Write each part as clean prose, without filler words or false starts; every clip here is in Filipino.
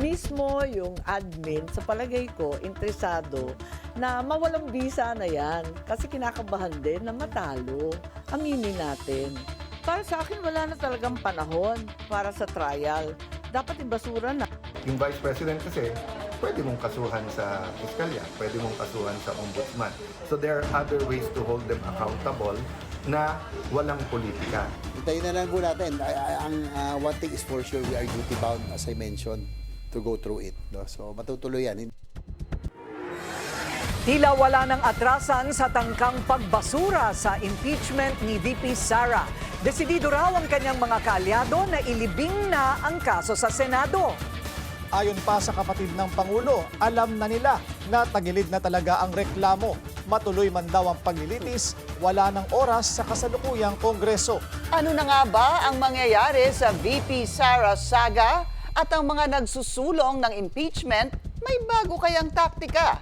mismo yung admin, sa palagay ko, interesado na mawalang bisa na yan. Kasi kinakabahan din na matalo. Aminin natin. Para sa akin, wala na talagang panahon para sa trial. Dapat ibasura na. Yung Vice President kasi, pwede mong kasuhan sa piskalya, pwede mong kasuhan sa ombudsman. So there are other ways to hold them accountable na walang politika. Hintayin na lang po natin. One thing is for sure, we are duty bound, as I mentioned, to go through it. No? So matutuloy yan. Tila wala ng atrasan sa tangkang pagbasura sa impeachment ni VP Sara. Desidido raw ang kanyang mga kaalyado na ilibing na ang kaso sa Senado. Ayon pa sa kapatid ng Pangulo, alam na nila na tagilid na talaga ang reklamo. Matuloy man daw ang paglilitis, wala ng oras sa kasalukuyang Kongreso. Ano na nga ba ang mangyayari sa VP Sara saga at ang mga nagsusulong ng impeachment? May bago kayang taktika?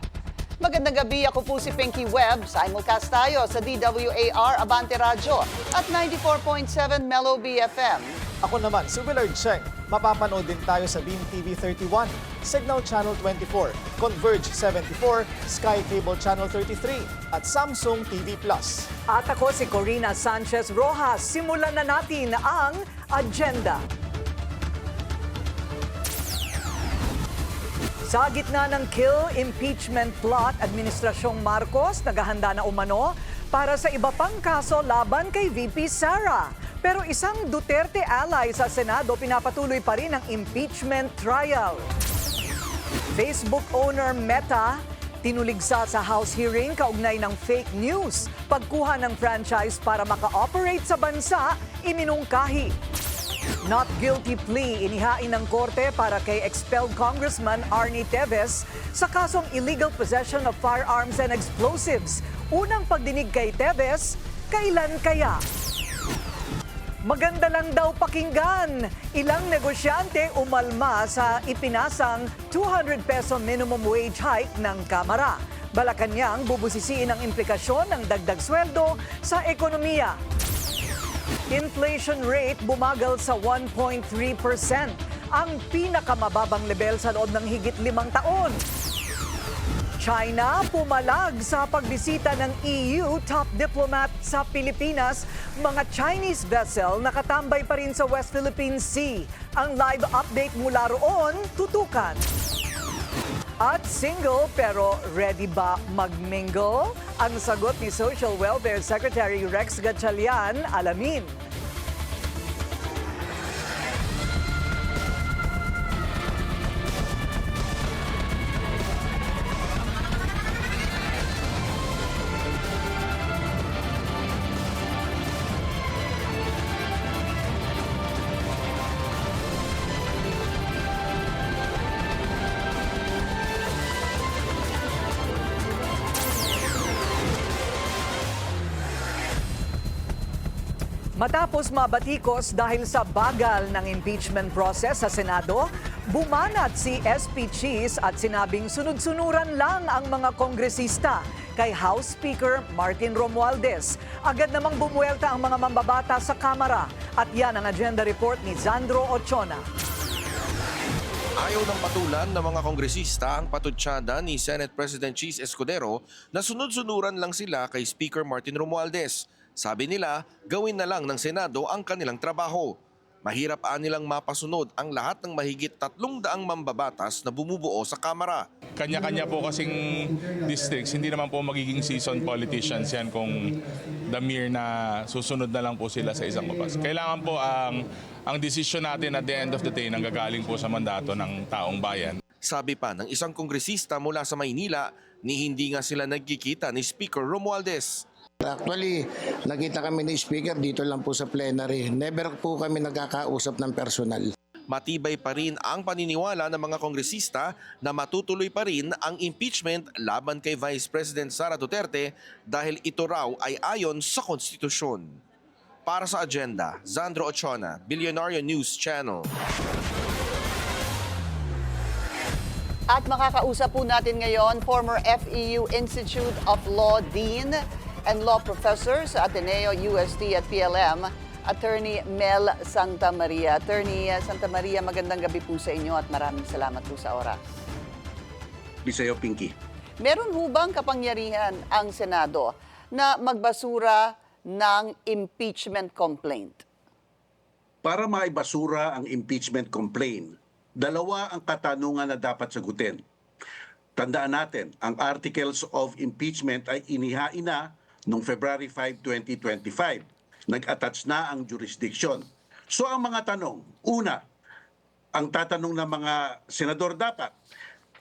Magandang gabi, ako po si Pinky Webb. Simulcast tayo sa DWAR Abante Radyo at 94.7 Mellow BFM. Ako naman, si Willard Cheng. Mapapanood din tayo sa Beam TV 31, Signal Channel 24, Converge 74, Sky Cable Channel 33, at Samsung TV Plus. At ako si Corina Sanchez Rojas. Simulan na natin ang agenda. Sa gitna ng kill impeachment plot, Administrasyong Marcos naghahanda na umano para sa iba pang kaso laban kay VP Sara. Pero isang Duterte ally sa Senado pinapatuloy pa rin ang impeachment trial. Facebook owner Meta tinuligsa sa House hearing kaugnay ng fake news. Pagkuha ng franchise para maka-operate sa bansa, iminungkahi. Not guilty plea inihain ng korte para kay expelled Congressman Arnie Teves sa kasong illegal possession of firearms and explosives. Unang pagdinig kay Teves, kailan kaya? Maganda lang daw pakinggan. Ilang negosyante umalma sa ipinasang 200 peso minimum wage hike ng Kamara. Malacanang bubusisiin ang implikasyon ng dagdag sweldo sa ekonomiya. Inflation rate bumagal sa 1.3%, ang pinakamababang level sa loob ng higit 5 taon. China pumalag sa pagbisita ng EU top diplomat sa Pilipinas. Mga Chinese vessel nakatambay pa rin sa West Philippine Sea. Ang live update mula roon, tutukan. At single pero ready ba magmingle? Ang sagot ni Social Welfare Secretary Rex Gatchalian, alamin. Matapos mabatikos dahil sa bagal ng impeachment process sa Senado, bumanat si SP Cheese at sinabing sunod-sunuran lang ang mga kongresista kay House Speaker Martin Romualdez. Agad namang bumuelta ang mga mambabata sa Kamara at yan ang agenda report ni Zandro Ochona. Ayaw ng patulan ng mga kongresista ang patutsyada ni Senate President Cheese Escudero na sunod-sunuran lang sila kay Speaker Martin Romualdez. Sabi nila, gawin na lang ng Senado ang kanilang trabaho. Mahirap nilang mapasunod ang lahat ng mahigit 300 mambabatas na bumubuo sa Kamara. Kanya-kanya po kasing districts, hindi naman po magiging seasoned politicians yan kung the mere na susunod na lang po sila sa isang batas. Kailangan po ang desisyon natin at the end of the day nanggagaling po sa mandato ng taong bayan. Sabi pa ng isang kongresista mula sa Maynila, ni hindi nga sila nagkikita ni Speaker Romualdez. Actually, nakita kami ni Speaker dito lang po sa plenary. Never po kami nagkakausap ng personal. Matibay pa rin ang paniniwala ng mga kongresista na matutuloy pa rin ang impeachment laban kay Vice President Sara Duterte dahil ito raw ay ayon sa konstitusyon. Para sa agenda, Zandro Ochona, Billionaire News Channel. At makakausap po natin ngayon former FEU Institute of Law Dean and Law Professor sa Ateneo, UST at PLM, Attorney Mel Santamaria. Attorney Santamaria, magandang gabi po sa inyo at maraming salamat po sa oras. Bisayo, Pinky. Meron ho bang kapangyarihan ang Senado na magbasura ng impeachment complaint? Para maibasura ang impeachment complaint, dalawa ang katanungan na dapat sagutin. Tandaan natin, ang articles of impeachment ay inihain na noong February 5, 2025. Nag-attach na ang jurisdiction. So ang mga tanong, una, ang tatanong ng mga senador dapat,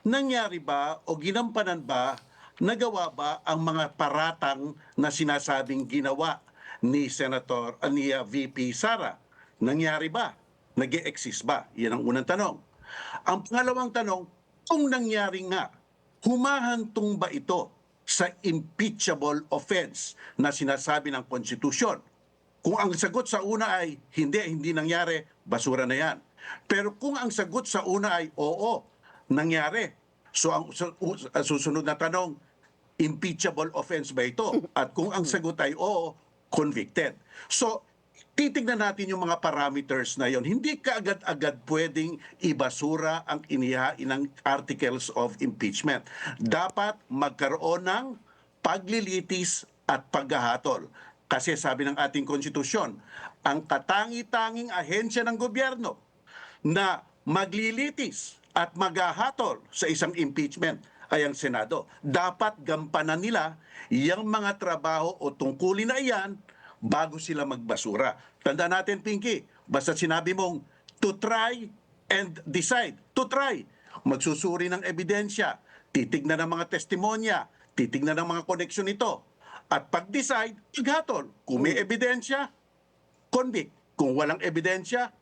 nangyari ba o ginampanan ba, nagawa ba ang mga paratang na sinasabing ginawa ni VP Sara? Nangyari ba? Nag-e-exist ba? Yan ang unang tanong. Ang pangalawang tanong, kung nangyari nga, humahantong ba ito sa impeachable offense na sinasabi ng konstitusyon? Kung ang sagot sa una ay hindi nangyari, basura na yan. Pero kung ang sagot sa una ay oo, nangyari. So ang susunod na tanong, impeachable offense ba ito? At kung ang sagot ay oo, convicted. So titignan natin yung mga parameters na yon. Hindi kaagad-agad pwedeng ibasura ang inihain ng articles of impeachment. Dapat magkaroon ng paglilitis at paghahatol. Kasi sabi ng ating konstitusyon, ang katangi-tanging ahensya ng gobyerno na maglilitis at maghahatol sa isang impeachment ay ang Senado. Dapat gampanan nila yung mga trabaho o tungkulin na iyan bago sila magbasura. Tandaan natin, Pinky, basta sinabi mong to try and decide. To try. Magsusuri ng ebidensya, titignan ng mga testimonya, titignan ng mga koneksyon nito. At pag-decide, paghatol. Kung may ebidensya, convict. Kung walang ebidensya,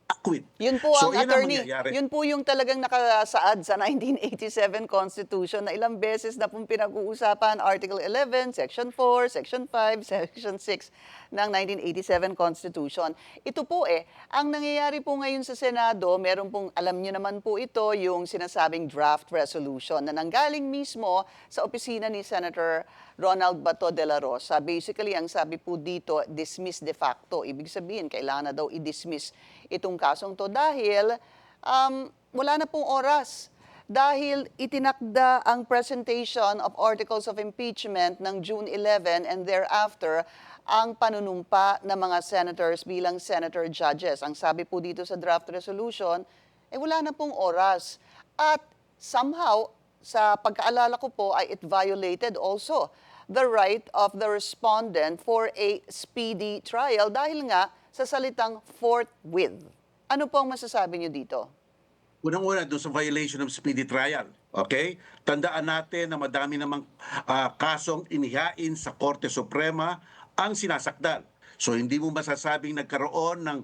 acquit. Yun po So, ang yun attorney, mangyayari. yun po yung talagang nakasaad sa 1987 Constitution na ilang beses na pong pinag-uusapan, Article 11, Section 4, Section 5, Section 6 ng 1987 Constitution. Ito po ang nangyayari po ngayon sa Senado, meron pong, alam nyo naman po ito, yung sinasabing draft resolution na nanggaling mismo sa opisina ni Senator Ronald Bato de la Rosa. Basically, ang sabi po dito, dismiss de facto. Ibig sabihin, kailangan na daw i-dismiss itong kasong to dahil wala na pong oras. Dahil itinakda ang presentation of articles of impeachment ng June 11 and thereafter ang panunumpa ng mga senators bilang senator judges. Ang sabi po dito sa draft resolution, wala na pong oras. At somehow, sa pagkaalala ko po ay it violated also the right of the respondent for a speedy trial dahil nga sa salitang forthwith. Ano po ang masasabi niyo dito? Unang-una, doon sa violation of speedy trial. Okay? Tandaan natin na madami namang kasong inihain sa Korte Suprema ang sinasakdal. So hindi mo masasabing nagkaroon ng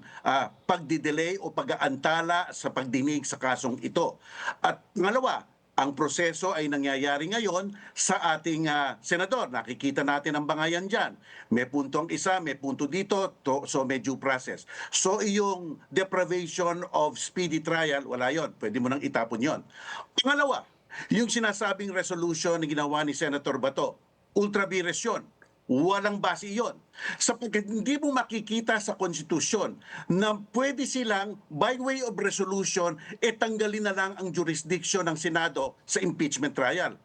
pagdidelay o pag-aantala sa pagdinig sa kasong ito. At pangalawa, ang proseso ay nangyayari ngayon sa ating senador. Nakikita natin ang bangayan dyan. May punto ang isa, may punto dito, so may due process. So yung deprivation of speedy trial, wala yon. Pwede mo nang itapon yon. Pangalawa, yung sinasabing resolution na ginawa ni Senator Bato, ultra vires yun. Walang base iyon. Sapagkat hindi mo makikita sa konstitusyon na pwede silang, by way of resolution, tanggalin na lang ang jurisdiction ng Senado sa impeachment trial.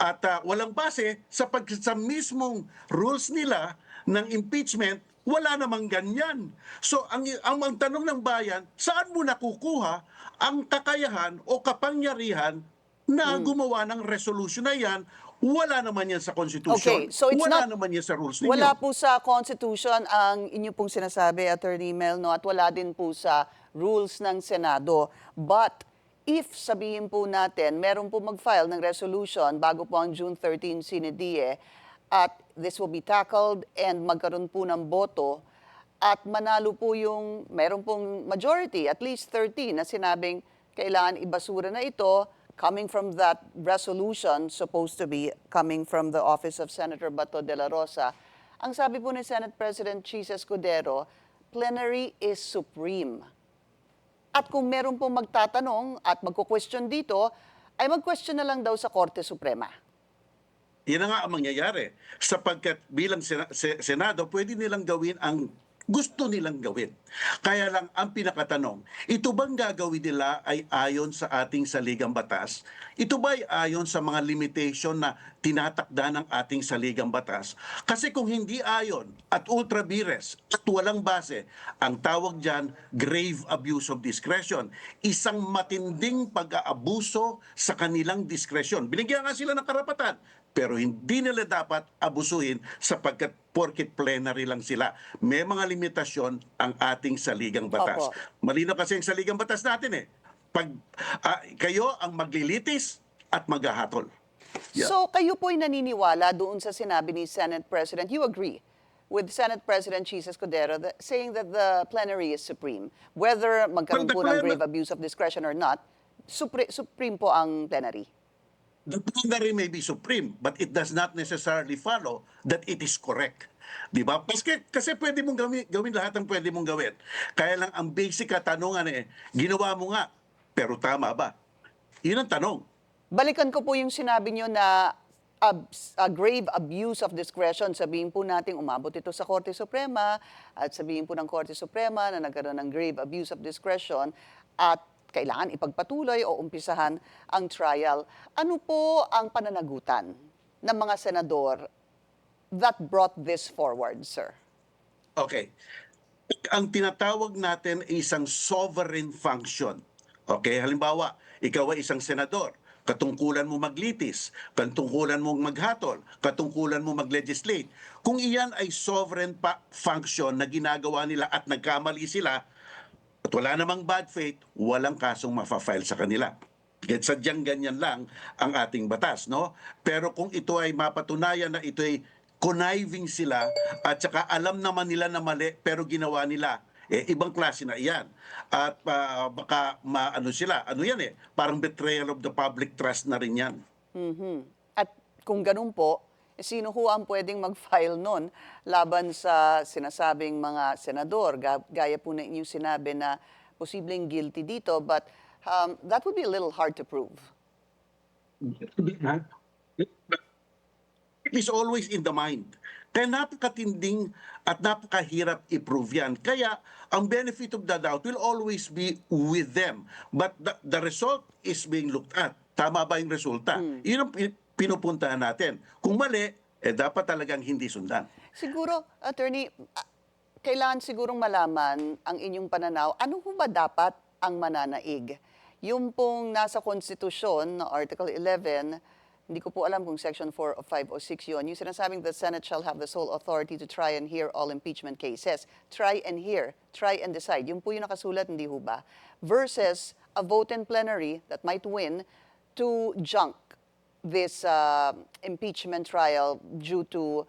At walang base sapagkat sa mismong rules nila ng impeachment, wala namang ganyan. So ang tanong ng bayan, saan mo nakukuha ang kakayahan o kapangyarihan na gumawa ng resolution na yan? Wala naman yan sa Constitution. Okay, so it's wala not, naman yan sa rules ninyo. wala po sa Constitution ang inyo pong sinasabi, Attorney Mel, no? At wala din po sa rules ng Senado. But if sabihin po natin, meron po mag-file ng resolution bago po ang June 13 sinidie, at this will be tackled and magkaroon po ng boto, at manalo po yung, meron pong majority, at least 13, na sinabing kailangan ibasura na ito, coming from that resolution, supposed to be coming from the office of Senator Bato de la Rosa, ang sabi po ni Senate President Chis Escudero, plenary is supreme. At kung meron pong magtatanong at magko-question dito, ay mag-question na lang daw sa Korte Suprema. Yan na nga ang mangyayari. Sapagkat bilang Senado, pwede nilang gawin ang gusto nilang gawin. Kaya lang ang pinakatanong, ito bang gagawin nila ay ayon sa ating saligang batas? Ito ba ay ayon sa mga limitation na tinatakda ng ating saligang batas? Kasi kung hindi ayon at ultra vires at walang base, ang tawag dyan, grave abuse of discretion. Isang matinding pag-aabuso sa kanilang diskresyon. Binigyan nga sila ng karapatan, pero hindi nila dapat abusuhin sapagkat porket plenary lang sila. May mga limitasyon ang ating saligang batas. Opo. Malinaw kasi ang saligang batas natin eh. Pag kayo ang maglilitis at maghahatol. Yeah. So kayo po'y naniniwala doon sa sinabi ni Senate President, you agree with Senate President Chis Escudero saying that the plenary is supreme. Whether magkaroon po ng grave abuse of discretion or not, supreme po ang plenary. The plenary may be supreme, but it does not necessarily follow that it is correct. Di ba? Kasi pwede mong gawin lahat ng pwede mong gawin. Kaya lang ang basic katanungan ginawa mo nga, pero tama ba? Yun ang tanong. Balikan ko po yung sinabi nyo na a grave abuse of discretion. Sabihin po natin umabot ito sa Korte Suprema at sabihin po ng Korte Suprema na nagkaroon ng grave abuse of discretion at kailangan ipagpatuloy o umpisahan ang trial. Ano po ang pananagutan ng mga senador that brought this forward, sir? Okay. Ang tinatawag natin ay isang sovereign function. Okay, halimbawa, ikaw ay isang senador. Katungkulan mo maglitis, katungkulan mo maghatol, katungkulan mo mag-legislate. Kung iyan ay sovereign function na ginagawa nila at nagkamali sila, at wala namang bad faith, walang kasong mafafile sa kanila. Sadyang ganyan lang ang ating batas, no? Pero kung ito ay mapatunayan na ito ay conniving sila at saka alam naman nila na mali pero ginawa nila, ibang klase na iyan. At baka maano sila, ano yan parang betrayal of the public trust na rin yan. At kung ganun po, sino ho ang pwedeng mag-file nun laban sa sinasabing mga senador? Gaya po na inyong sinabi na posibleng guilty dito, but that would be a little hard to prove. It is always in the mind. Kaya napakatinding at napakahirap i-prove yan. Kaya ang benefit of the doubt will always be with them. But the result is being looked at. Tama ba yung resulta? Yun ang pinupuntahan natin. Kung mali, dapat talagang hindi sundan. Siguro, Attorney, kailangan sigurong malaman ang inyong pananaw. Ano ho ba dapat ang mananaig? Yung pong nasa konstitusyon, Article 11, hindi ko po alam kung Section 4 o 5 o 6 yun. Yung sinasabing the Senate shall have the sole authority to try and hear all impeachment cases. Try and hear, try and decide. Yung po yung nakasulat, hindi ho ba? Versus a vote in plenary that might win to junk this impeachment trial due to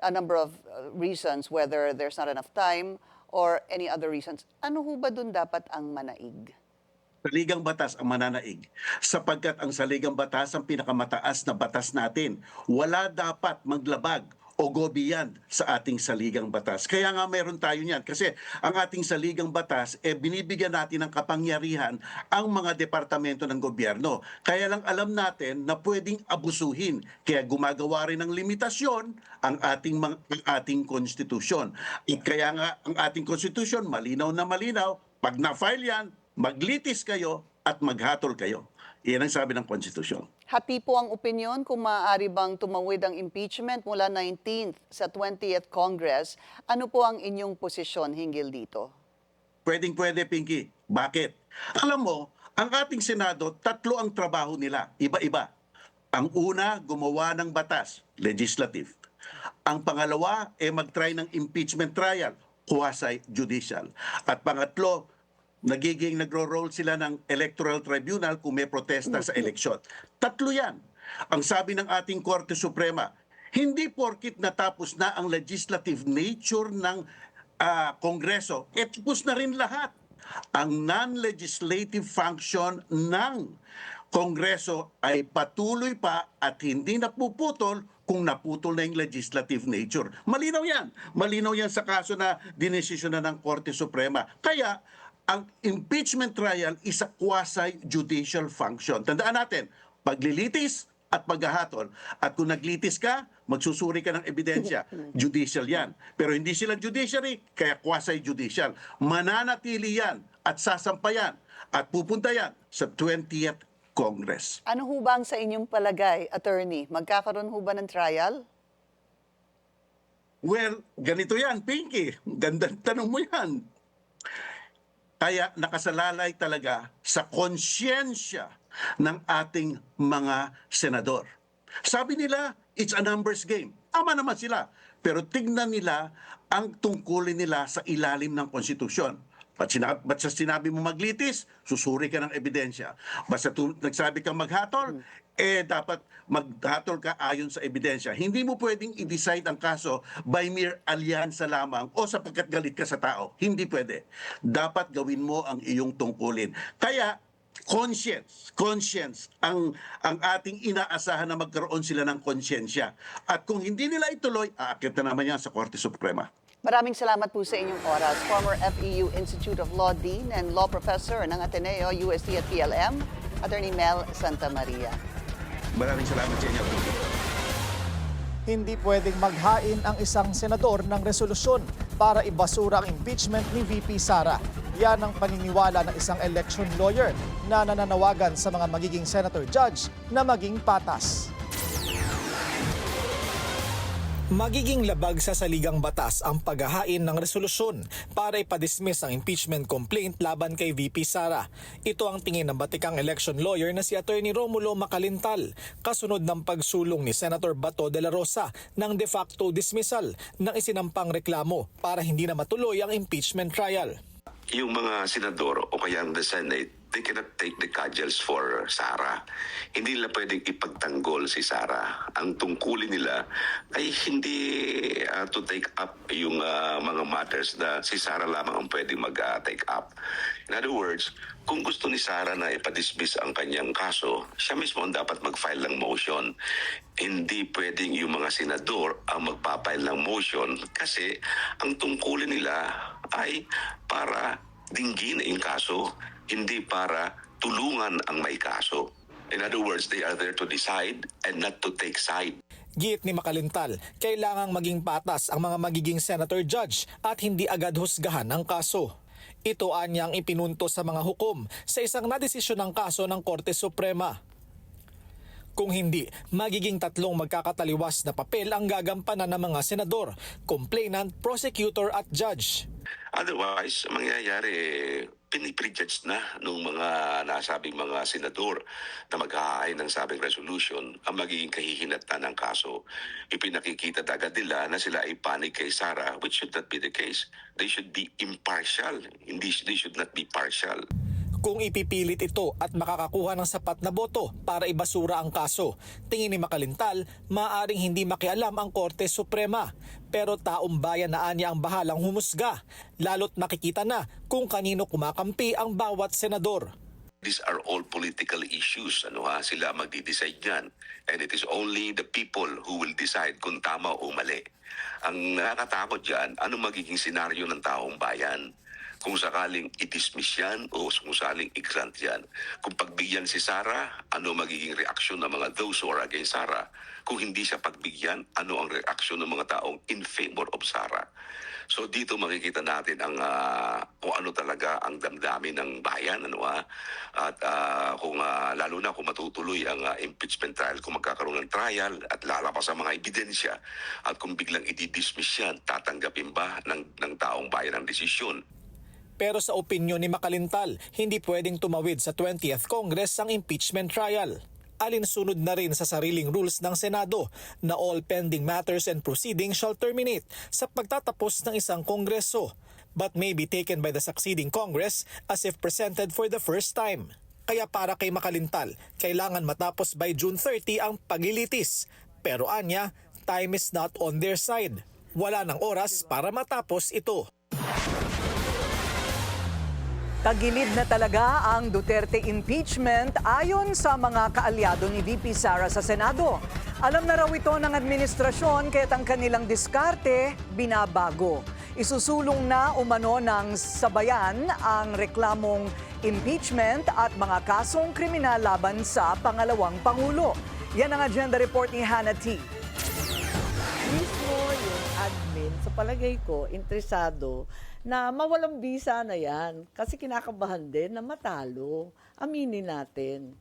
a number of reasons, whether there's not enough time or any other reasons. Ano ho ba dun dapat ang manaig? Saligang batas ang mananaig. Sapagkat ang saligang batas ang pinakamataas na batas natin. Wala dapat maglabag o gobiyan sa ating saligang batas. Kaya nga meron tayo niyan. Kasi ang ating saligang batas, binibigyan natin ng kapangyarihan ang mga departamento ng gobyerno. Kaya lang alam natin na pwedeng abusuhin. Kaya gumagawa rin ng limitasyon ang ating konstitusyon. At kaya nga ang ating konstitusyon, malinaw na malinaw, pag na-file yan, maglitis kayo at maghatol kayo. Iyan ang sabi ng konstitusyon. Happy po ang opinion kung maaari bang tumawid ang impeachment mula 19th sa 20th Congress. Ano po ang inyong posisyon hinggil dito? Pwedeng-pwede, Pinky. Bakit? Alam mo, ang ating Senado, tatlo ang trabaho nila. Iba-iba. Ang una, gumawa ng batas, legislative. Ang pangalawa, mag-try ng impeachment trial, quasi-judicial. At pangatlo, nagro-roll sila ng electoral tribunal kung may protesta sa eleksyon. Tatlo yan. Ang sabi ng ating Korte Suprema, hindi porkit natapos na ang legislative nature ng Kongreso, tapos na rin lahat. Ang non-legislative function ng Kongreso ay patuloy pa at hindi napuputol kung naputol na yung legislative nature. Malinaw yan. Malinaw yan sa kaso na dinesisyon na ng Korte Suprema. Kaya, ang impeachment trial is a quasi-judicial function. Tandaan natin, paglilitis at paghahatol. At kung naglitis ka, magsusuri ka ng ebidensya. Judicial yan. Pero hindi sila judiciary, kaya quasi-judicial. Mananatili yan at sasampayan at pupunta yan sa 20th Congress. Ano ho ba ang sa inyong palagay, attorney? Magkakaroon ho ba ng trial? Well, ganito yan, Pinky. Gandang tanong mo yan. Kaya nakasalalay talaga sa konsyensya ng ating mga senador. Sabi nila, it's a numbers game. Tama naman sila. Pero tignan nila ang tungkulin nila sa ilalim ng konstitusyon. Ba't sa sinabi mo maglitis, susuri ka ng ebidensya. Basta nagsabi kang maghatol, dapat maghatol ka ayon sa ebidensya. Hindi mo pwedeng i-decide ang kaso by mere alyansa lamang o sapagkat galit ka sa tao. Hindi pwede. Dapat gawin mo ang iyong tungkulin. Kaya, conscience ang ating inaasahan na magkaroon sila ng konsyensya. At kung hindi nila ituloy, aakyat na naman yan sa Korte Suprema. Maraming salamat po sa inyong oras. Former FEU Institute of Law Dean and Law Professor ng Ateneo, UST at PLM, Attorney Mel Santamaria. Maraming salamat sa inyo. Hindi pwedeng maghain ang isang senador ng resolusyon para ibasura ang impeachment ni VP Sara. Yan ang paniniwala ng isang election lawyer na nananawagan sa mga magiging senator judge na maging patas. Magiging labag sa saligang batas ang paghahain ng resolusyon para ipadismiss ang impeachment complaint laban kay VP Sara. Ito ang tingin ng batikang election lawyer na si Attorney Romulo Macalintal, kasunod ng pagsulong ni Senator Bato de la Rosa ng de facto dismissal ng isinampang reklamo para hindi na matuloy ang impeachment trial. Yung mga senador o kaya the Senate, they cannot take the cudgels for Sara. Hindi nila pwedeng ipagtanggol si Sara. Ang tungkulin nila ay hindi to take up yung mga matters na si Sara lamang ang pwedeng mag-take up. In other words, kung gusto ni Sara na ipadismiss ang kanyang kaso, siya mismo ang dapat mag-file ng motion. Hindi pwedeng yung mga senador ang magpapile ng motion kasi ang tungkulin nila ay para dinggin ang kaso, hindi para tulungan ang may kaso. In other words, they are there to decide and not to take side. Giit ni Macalintal, kailangang maging patas ang mga magiging senator judge at hindi agad husgahan ang kaso. Ito anyang ipinunto sa mga hukom sa isang nadesisyon ng kaso ng Korte Suprema. Kung hindi, magiging tatlong magkakataliwas na papel ang gagampanan ng mga senador, complainant, prosecutor at judge. Otherwise, mangyayari, piniprejudge na ng mga nasabing mga senador na maghahain ng sabing resolution ang magiging kahihinatnan ng kaso. Ipinakikita agad nila na sila ay panig kay Sara, which should not be the case. They should be impartial. They should not be partial. Kung ipipilit ito at makakakuha ng sapat na boto para ibasura ang kaso, tingin ni Macalintal, maaaring hindi makialam ang Korte Suprema. Pero taong bayan na anya ang bahalang humusga, lalo't makikita na kung kanino kumakampi ang bawat senador. These are all political issues. Sila magdi-decide yan. And it is only the people who will decide kung tama o mali. Ang nakakatakot dyan, ano magiging senaryo ng taong bayan? Kung sakaling i-dismiss yan o kung sakaling i-grant yan. Kung pagbigyan si Sara, ano magiging reaksyon ng mga those who are against Sara? Kung hindi siya pagbigyan, ano ang reaksyon ng mga taong in favor of Sara? So dito makikita natin ang kung ano talaga ang damdamin ng bayan. At kung lalo na kung matutuloy ang impeachment trial, kung magkakaroon ng trial at lalabas ang mga ebidensya at kung biglang i-dismiss yan, tatanggapin ba ng taong bayan ang desisyon? Pero sa opinyon ni Macalintal, hindi pwedeng tumawid sa 20th Congress ang impeachment trial. Alinsunod na rin sa sariling rules ng Senado na all pending matters and proceedings shall terminate sa pagtatapos ng isang kongreso, but may be taken by the succeeding Congress as if presented for the first time. Kaya para kay Macalintal, kailangan matapos by June 30 ang paglilitis. Pero anya, time is not on their side. Wala ng oras para matapos ito. Tagilid na talaga ang Duterte impeachment ayon sa mga kaalyado ni VP Sara sa Senado. Alam na raw ito ng administrasyon kaya't ang kanilang diskarte binabago. Isusulong na umano ng sabayan ang reklamong impeachment at mga kasong kriminal laban sa pangalawang Pangulo. Yan ang agenda report ni Hannah T. Mismo yung admin, sa palagay ko, interesado na mawalang bisa na yan. Kasi kinakabahan din na matalo. Aminin natin.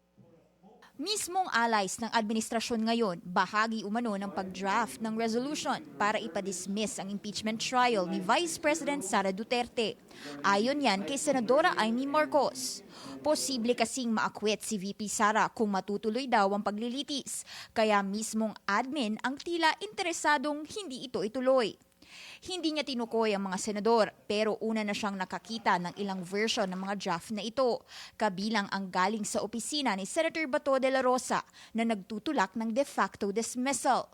Mismong allies ng administrasyon ngayon, bahagi umano ng pag-draft ng resolution para ipadismiss ang impeachment trial ni Vice President Sara Duterte. Ayon yan kay Senadora Amy Marcos. Posible kasing maakwet si VP Sara kung matutuloy daw ang paglilitis, kaya mismong admin ang tila interesadong hindi ito ituloy. Hindi niya tinukoy ang mga senador pero una na siyang nakakita ng ilang version ng mga draft na ito, kabilang ang galing sa opisina ni Senator Bato de la Rosa na nagtutulak ng de facto dismissal.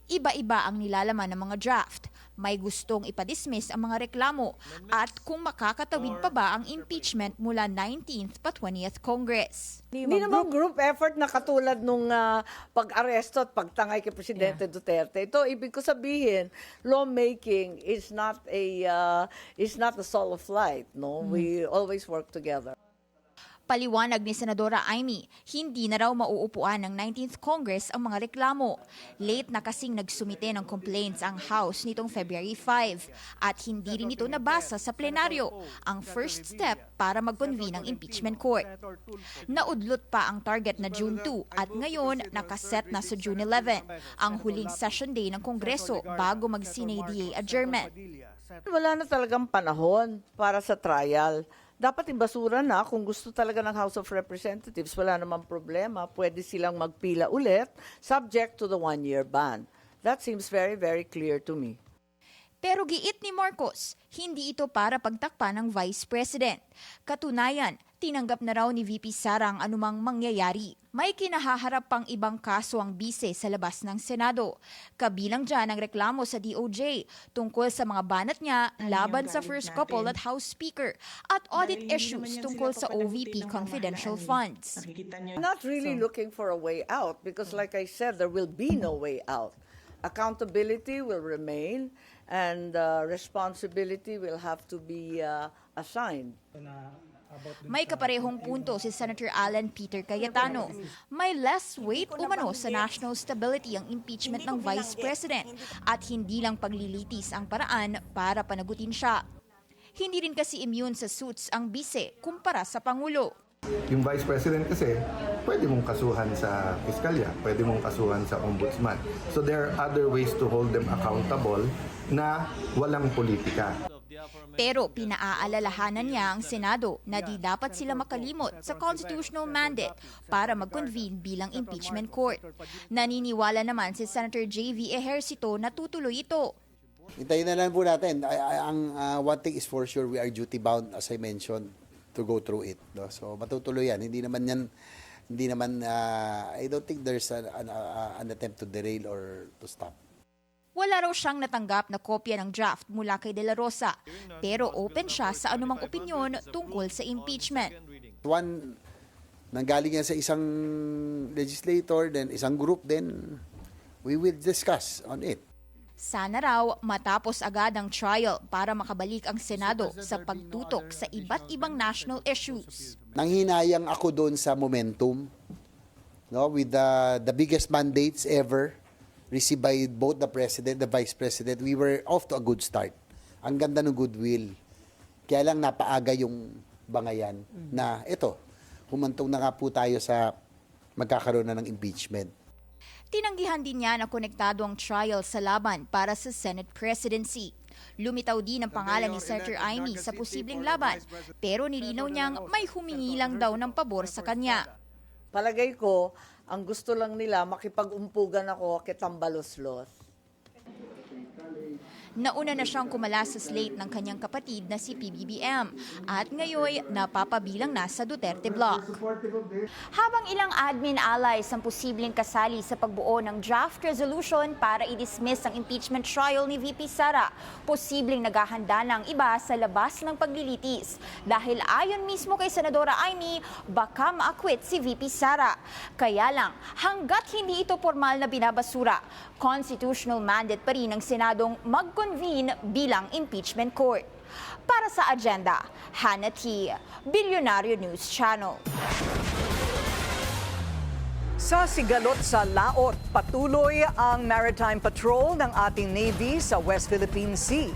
Iba-iba ang nilalaman ng mga draft. May gustong ipadismiss ang mga reklamo at kung makakatawid pa ba ang impeachment mula 19th pa 20th Congress. Hindi naman group effort na katulad nung pag-aresto at pagtangay kay Presidente Duterte. Ito, ibig ko sabihin, lawmaking is not a solo flight. No, we always work together. Paliwanag ni Senadora Amy, hindi na raw mauupuan ng 19th Congress ang mga reklamo. Late na kasing nagsumite ng complaints ang House nitong February 5 at hindi rin ito nabasa sa plenaryo, ang first step para mag-convene ang impeachment court. Naudlot pa ang target na June 2 at ngayon nakaset na sa June 11, ang huling session day ng Kongreso bago mag-CNADA adjournment. Wala na talagang panahon para sa trial. Dapat ibasura na kung gusto talaga ng House of Representatives, wala namang problema. Pwede silang magpila ulit, subject to the one-year ban. That seems very, very clear to me. Pero giit ni Marcos, hindi ito para pagtakpan ng Vice President. Katunayan, tinanggap na raw ni VP Sara ang anumang mangyayari. May kinahaharap pang ibang kaso ang bise sa labas ng Senado. Kabilang dyan ang reklamo sa DOJ tungkol sa mga banat niya laban sa first couple at House Speaker at audit issues tungkol sa OVP confidential funds. I'm not really looking for a way out because like I said, there will be no way out. Accountability will remain and responsibility will have to be assigned. May kaparehong punto si Senator Alan Peter Cayetano. May less weight umano sa national stability ang impeachment ng Vice President at hindi lang paglilitis ang paraan para panagutin siya. Hindi rin kasi immune sa suits ang bise kumpara sa Pangulo. Yung Vice President kasi, pwede mong kasuhan sa piskalya, pwede mong kasuhan sa ombudsman. So there are other ways to hold them accountable na walang politika. Pero pinaaalalahanan niya ang Senado na di dapat sila makalimot sa constitutional mandate para mag-convene bilang impeachment court. Naniniwala naman si Senator J.V. Ejercito na tutuloy ito. Hintayin na lang po natin. Ang one thing is for sure, we are duty bound, as I mentioned, to go through it. No? So matutuloy yan. Hindi naman, I don't think there's an attempt to derail or to stop. Wala raw siyang natanggap na kopya ng draft mula kay De La Rosa, pero open siya sa anumang opinyon tungkol sa impeachment. One, nanggaling yan sa isang legislator, then isang group, then we will discuss on it. Sana raw matapos agad ang trial para makabalik ang Senado sa pagtutok sa iba't ibang national issues. Nanghinayang ako doon sa momentum, no, with the biggest mandates ever received by both the President, the Vice President. We were off to a good start. Ang ganda ng goodwill. Kaya lang napaaga yung bangayan na ito, humantong na nga po tayo sa magkakaroon na ng impeachment. Tinanggihan din niya na konektado ang trial sa laban para sa Senate presidency. Lumitaw din ang pangalan ni Senator Amy sa posibleng laban, pero nilinaw niyang may humingi lang daw ng pabor sa kanya. Palagay ko, ang gusto lang nila, makipag-umpugan ako kay Tambalos-Los. Nauna na siyang kumala sa slate ng kanyang kapatid na si PBBM at ngayon napapabilang na sa Duterte Bloc. Habang ilang admin allies ang posibleng kasali sa pagbuo ng draft resolution para i-dismiss ang impeachment trial ni VP Sara, posibleng naghahanda ng iba sa labas ng paglilitis. Dahil ayon mismo kay Senadora Amy, baka maakwit si VP Sara. Kaya lang, hanggat hindi ito formal na binabasura, constitutional mandate pa rin ng Senadong mag-convene bilang impeachment court. Para sa agenda, Hannah T., Billionario News Channel. Sa sigalot sa laot, patuloy ang maritime patrol ng ating Navy sa West Philippine Sea.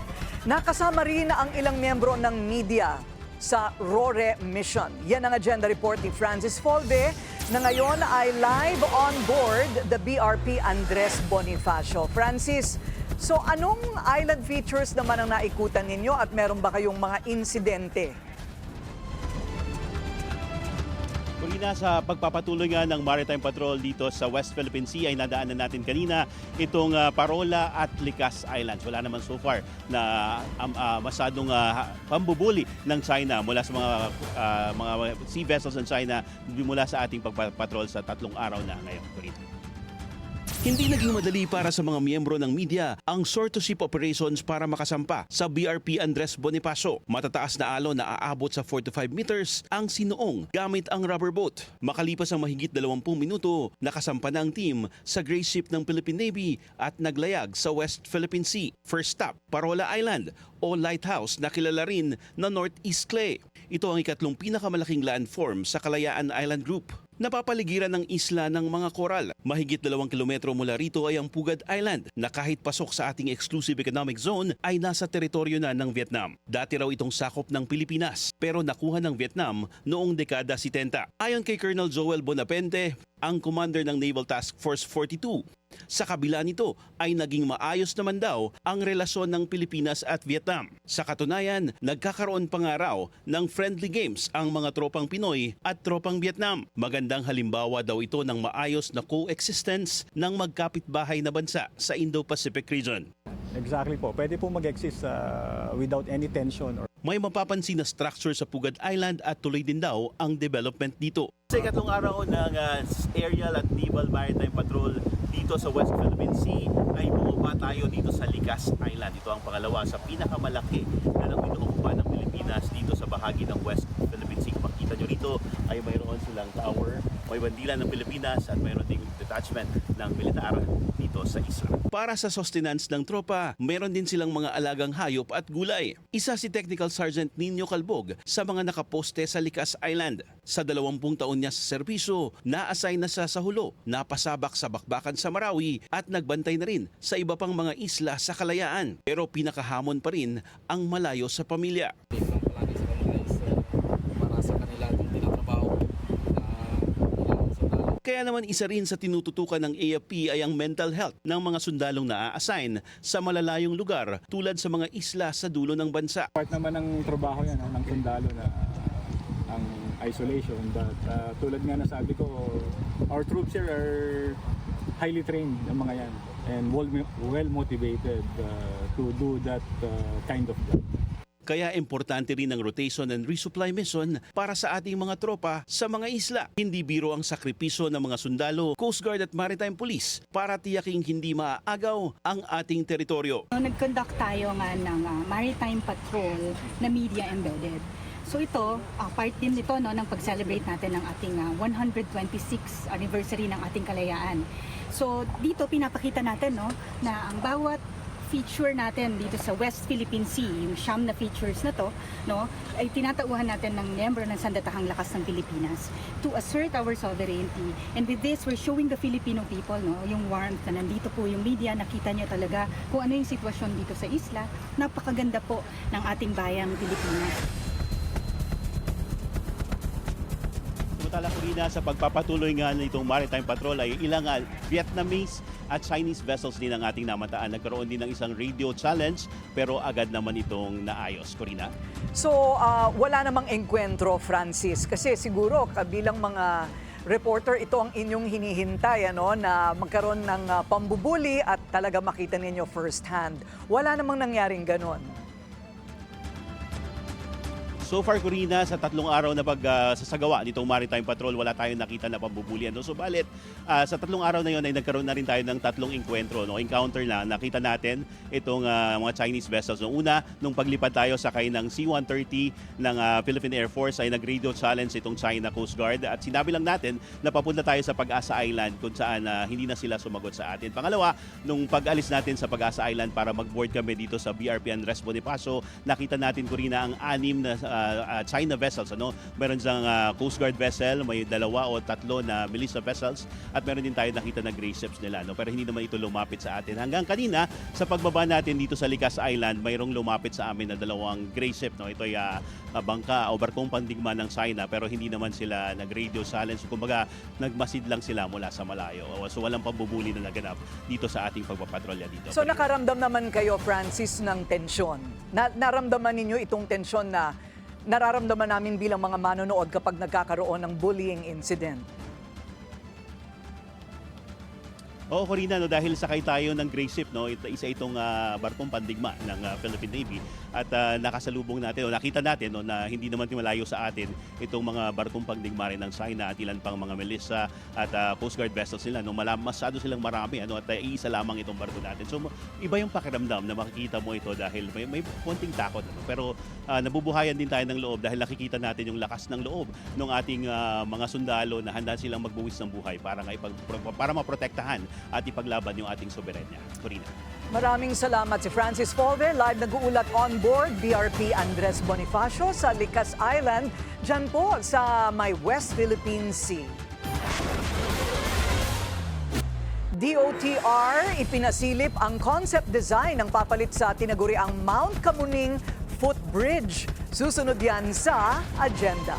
Nakasama rin ang ilang miyembro ng media sa RORE mission. Yan ang agenda report ni Francis Folbe na ngayon ay live on board the BRP Andres Bonifacio. Francis, so anong island features naman ang naikutan ninyo at meron ba kayong mga insidente? Corina, sa pagpapatuloy nga ng Maritime Patrol dito sa West Philippine Sea ay nadaanan natin kanina itong Parola at Likas Islands. Wala naman so far na masadong pambubuli ng China mula sa mga sea vessels ng China mula sa ating pagpapatrol sa 3 araw na ngayon, Corina. Hindi naging madali para sa mga miyembro ng media ang shore-to-ship operations para makasampa sa BRP Andres Bonifacio. Matataas na alon na aabot sa 4 to 5 meters ang sinuong gamit ang rubber boat. Makalipas ang mahigit 20 minuto, nakasampa na ang team sa gray ship ng Philippine Navy at naglayag sa West Philippine Sea. First stop, Parola Island o Lighthouse na kilala rin na Northeast Clay. Ito ang ikatlong pinakamalaking landform sa Kalayaan Island Group. Napapaligiran ng isla ng mga koral. Mahigit 2 kilometro mula rito ay ang Pugad Island na kahit pasok sa ating exclusive economic zone ay nasa teritoryo na ng Vietnam. Dati raw itong sakop ng Pilipinas pero nakuha ng Vietnam noong dekada 70. Ayon kay Colonel Joel Bonapente, ang commander ng Naval Task Force 42, sa kabila nito ay naging maayos naman daw ang relasyon ng Pilipinas at Vietnam. Sa katunayan, nagkakaroon pa nga raw ng friendly games ang mga tropang Pinoy at tropang Vietnam. Magandang halimbawa daw ito ng maayos na coexistence ng magkapitbahay na bansa sa Indo-Pacific region. Exactly po. Pwede po mag-exist without any tension. May mapapansin na structure sa Pugad Island at tuloy din daw ang development dito. Sa ikatlong araw ng Aerial at Naval Maritime Patrol dito sa West Philippine Sea ay bumaba tayo dito sa Likas Island. Ito ang pangalawa sa pinakamalaki na inuukupa ng Pilipinas dito sa bahagi ng West Philippine Sea. Kung makikita nyo rito ay mayroon silang tower, may bandila ng Pilipinas at mayroon ding detachment ng militar dito sa isla. Para sa sustenance ng tropa, meron din silang mga alagang hayop at gulay. Isa si Technical Sergeant Nino Calbog sa mga nakaposte sa Likas Island. Sa 20 taon niya sa serbisyo, na-assign na siya sa Hulo, napasabak sa bakbakan sa Marawi at nagbantay na rin sa iba pang mga isla sa Kalayaan. Pero pinakahamon pa rin ang malayo sa pamilya. Kaya naman isa rin sa tinututukan ng AFP ay ang mental health ng mga sundalong na-assign sa malalayong lugar tulad sa mga isla sa dulo ng bansa. Part naman ng trabaho yan, ng sundalo na ang isolation. But tulad nga na sabi ko, our troops here are highly trained ang mga yan and well motivated to do that kind of job. Kaya importante rin ang rotation and resupply mission para sa ating mga tropa sa mga isla. Hindi biro ang sakripisyo ng mga sundalo, Coast Guard at Maritime Police para tiyaking hindi maaagaw ang ating teritoryo. Nag-conduct tayo nga ng Maritime Patrol na media embedded. So ito, part din nito ng pag-celebrate natin ng ating 126th anniversary ng ating kalayaan. So dito pinapakita natin na ang bawat feature natin dito sa West Philippine Sea, yung siyam na features na to, ay tinatauhan natin ng miyembro ng Sandatahang Lakas ng Pilipinas to assert our sovereignty. And with this, we're showing the Filipino people, yung warmth na nandito po yung media, nakita nyo talaga kung ano yung sitwasyon dito sa isla. Napakaganda po ng ating bayang Pilipinas. Samantala, Corina, sa pagpapatuloy nga nitong Maritime Patrol ay ilang Vietnamese at Chinese vessels din ang ating namataan. Nagkaroon din ng isang radio challenge pero agad naman itong naayos, Corina. So, wala namang engkwentro, Francis, kasi siguro kabilang mga reporter, ito ang inyong hinihintay na magkaroon ng pambubuli at talaga makita ninyo first hand. Wala namang nangyaring ganon. So far, Corina, sa 3 araw na pagsasagawa nitong Maritime Patrol, wala tayong nakita na pambubulian. Subalit, sa 3 araw na yun ay nagkaroon na rin tayo ng 3 enkwentro. Encounter na nakita natin itong mga Chinese vessels. Una, nung paglipad tayo sakay ng C-130 ng Philippine Air Force ay nag-radio challenge itong China Coast Guard. At sinabi lang natin na papunta tayo sa Pag-asa Island kung saan hindi na sila sumagot sa atin. Pangalawa, nung pag-alis natin sa Pag-asa Island para mag-board kami dito sa BRP Andres Bonifacio, nakita natin, Corina, ang 6 na China vessels. Meron siyang Coast Guard vessel, may 2 o 3 na militia vessels at meron din tayo nakita na gray ships nila. Pero hindi naman ito lumapit sa atin. Hanggang kanina, sa pagbaba natin dito sa Likas Island, mayroong lumapit sa amin na 2 gray ship. Ito ay bangka o barkong pandigma ng China pero hindi naman sila nag-radio silence. Kumbaga, nagmasid lang sila mula sa malayo. So walang pambubuli na naganap dito sa ating pagpapatrolya dito. So nakaramdam naman kayo, Francis, ng tensyon. Naramdaman ninyo itong tensyon na nararamdaman namin bilang mga manonood kapag nagkakaroon ng bullying incident? Oo, Corina, dahil sakay tayo ng gray ship, isa itong barkong pandigma ng Philippine Navy at nakasalubong natin, nakita natin na hindi naman malayo sa atin itong mga barkong pandigma rin ng China at ilan pang mga militia at Coast Guard vessels nila. Masyado silang marami at iisa lamang itong barko natin. So iba yung pakiramdam na makikita mo ito dahil may konting takot. Pero nabubuhayan din tayo ng loob dahil nakikita natin yung lakas ng loob ng ating mga sundalo na handa silang magbuwis ng buhay para maprotektahan at ipaglaban yung ating soberanya. Corina. Maraming salamat si Francis Folver, live nag-uulat on board BRP Andres Bonifacio sa Likas Island, dyan po sa may West Philippine Sea. DOTR ipinasilip ang concept design ng papalit sa tinaguriang Mount Kamuning Footbridge. Susunod yan sa agenda.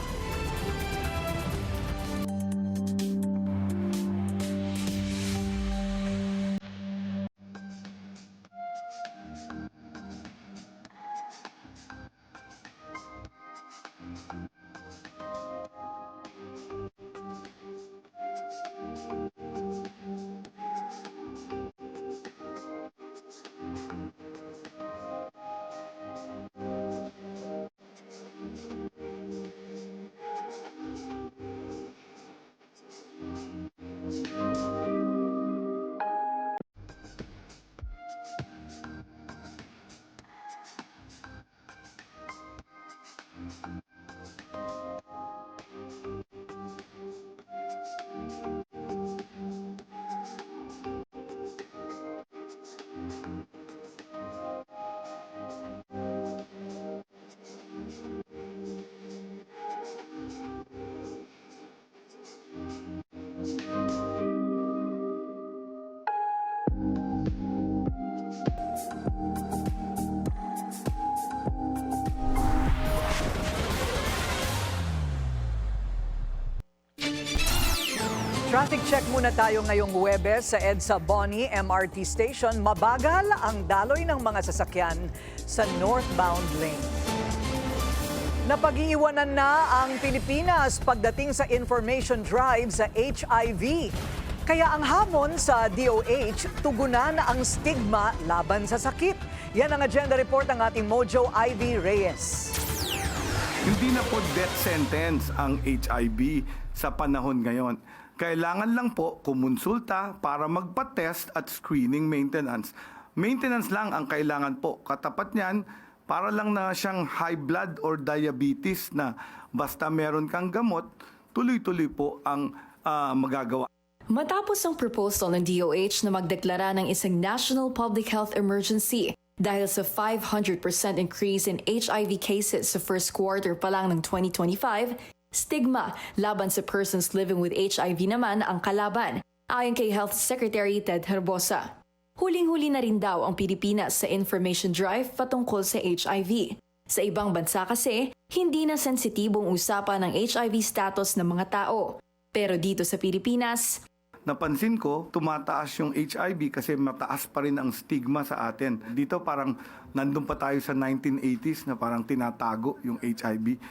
Traffic check muna tayo ngayong Huwebes sa EDSA Boni MRT Station. Mabagal ang daloy ng mga sasakyan sa northbound lane. Napag-iiwanan na ang Pilipinas pagdating sa information drive sa HIV. Kaya ang hamon sa DOH, tugunan ang stigma laban sa sakit. Yan ang agenda report ng ating Mojo Ivy Reyes. Hindi na po death sentence ang HIV sa panahon ngayon. Kailangan lang po kumonsulta para magpa-test at screening maintenance. Maintenance lang ang kailangan po. Katapat niyan, para lang na siyang high blood or diabetes na basta meron kang gamot, tuloy-tuloy po ang magagawa. Matapos ang proposal ng DOH na magdeklara ng isang national public health emergency dahil sa 500% increase in HIV cases sa first quarter pa lang ng 2025, stigma laban sa persons living with HIV naman ang kalaban, ayon kay Health Secretary Ted Herbosa. Huling-huli na rin daw ang Pilipinas sa information drive patungkol sa HIV. Sa ibang bansa kasi, hindi na sensitibong usapan ng HIV status ng mga tao. Pero dito sa Pilipinas, napansin ko, tumataas yung HIV kasi mataas pa rin ang stigma sa atin. Dito parang nandun pa tayo sa 1980s na parang tinatago yung HIV.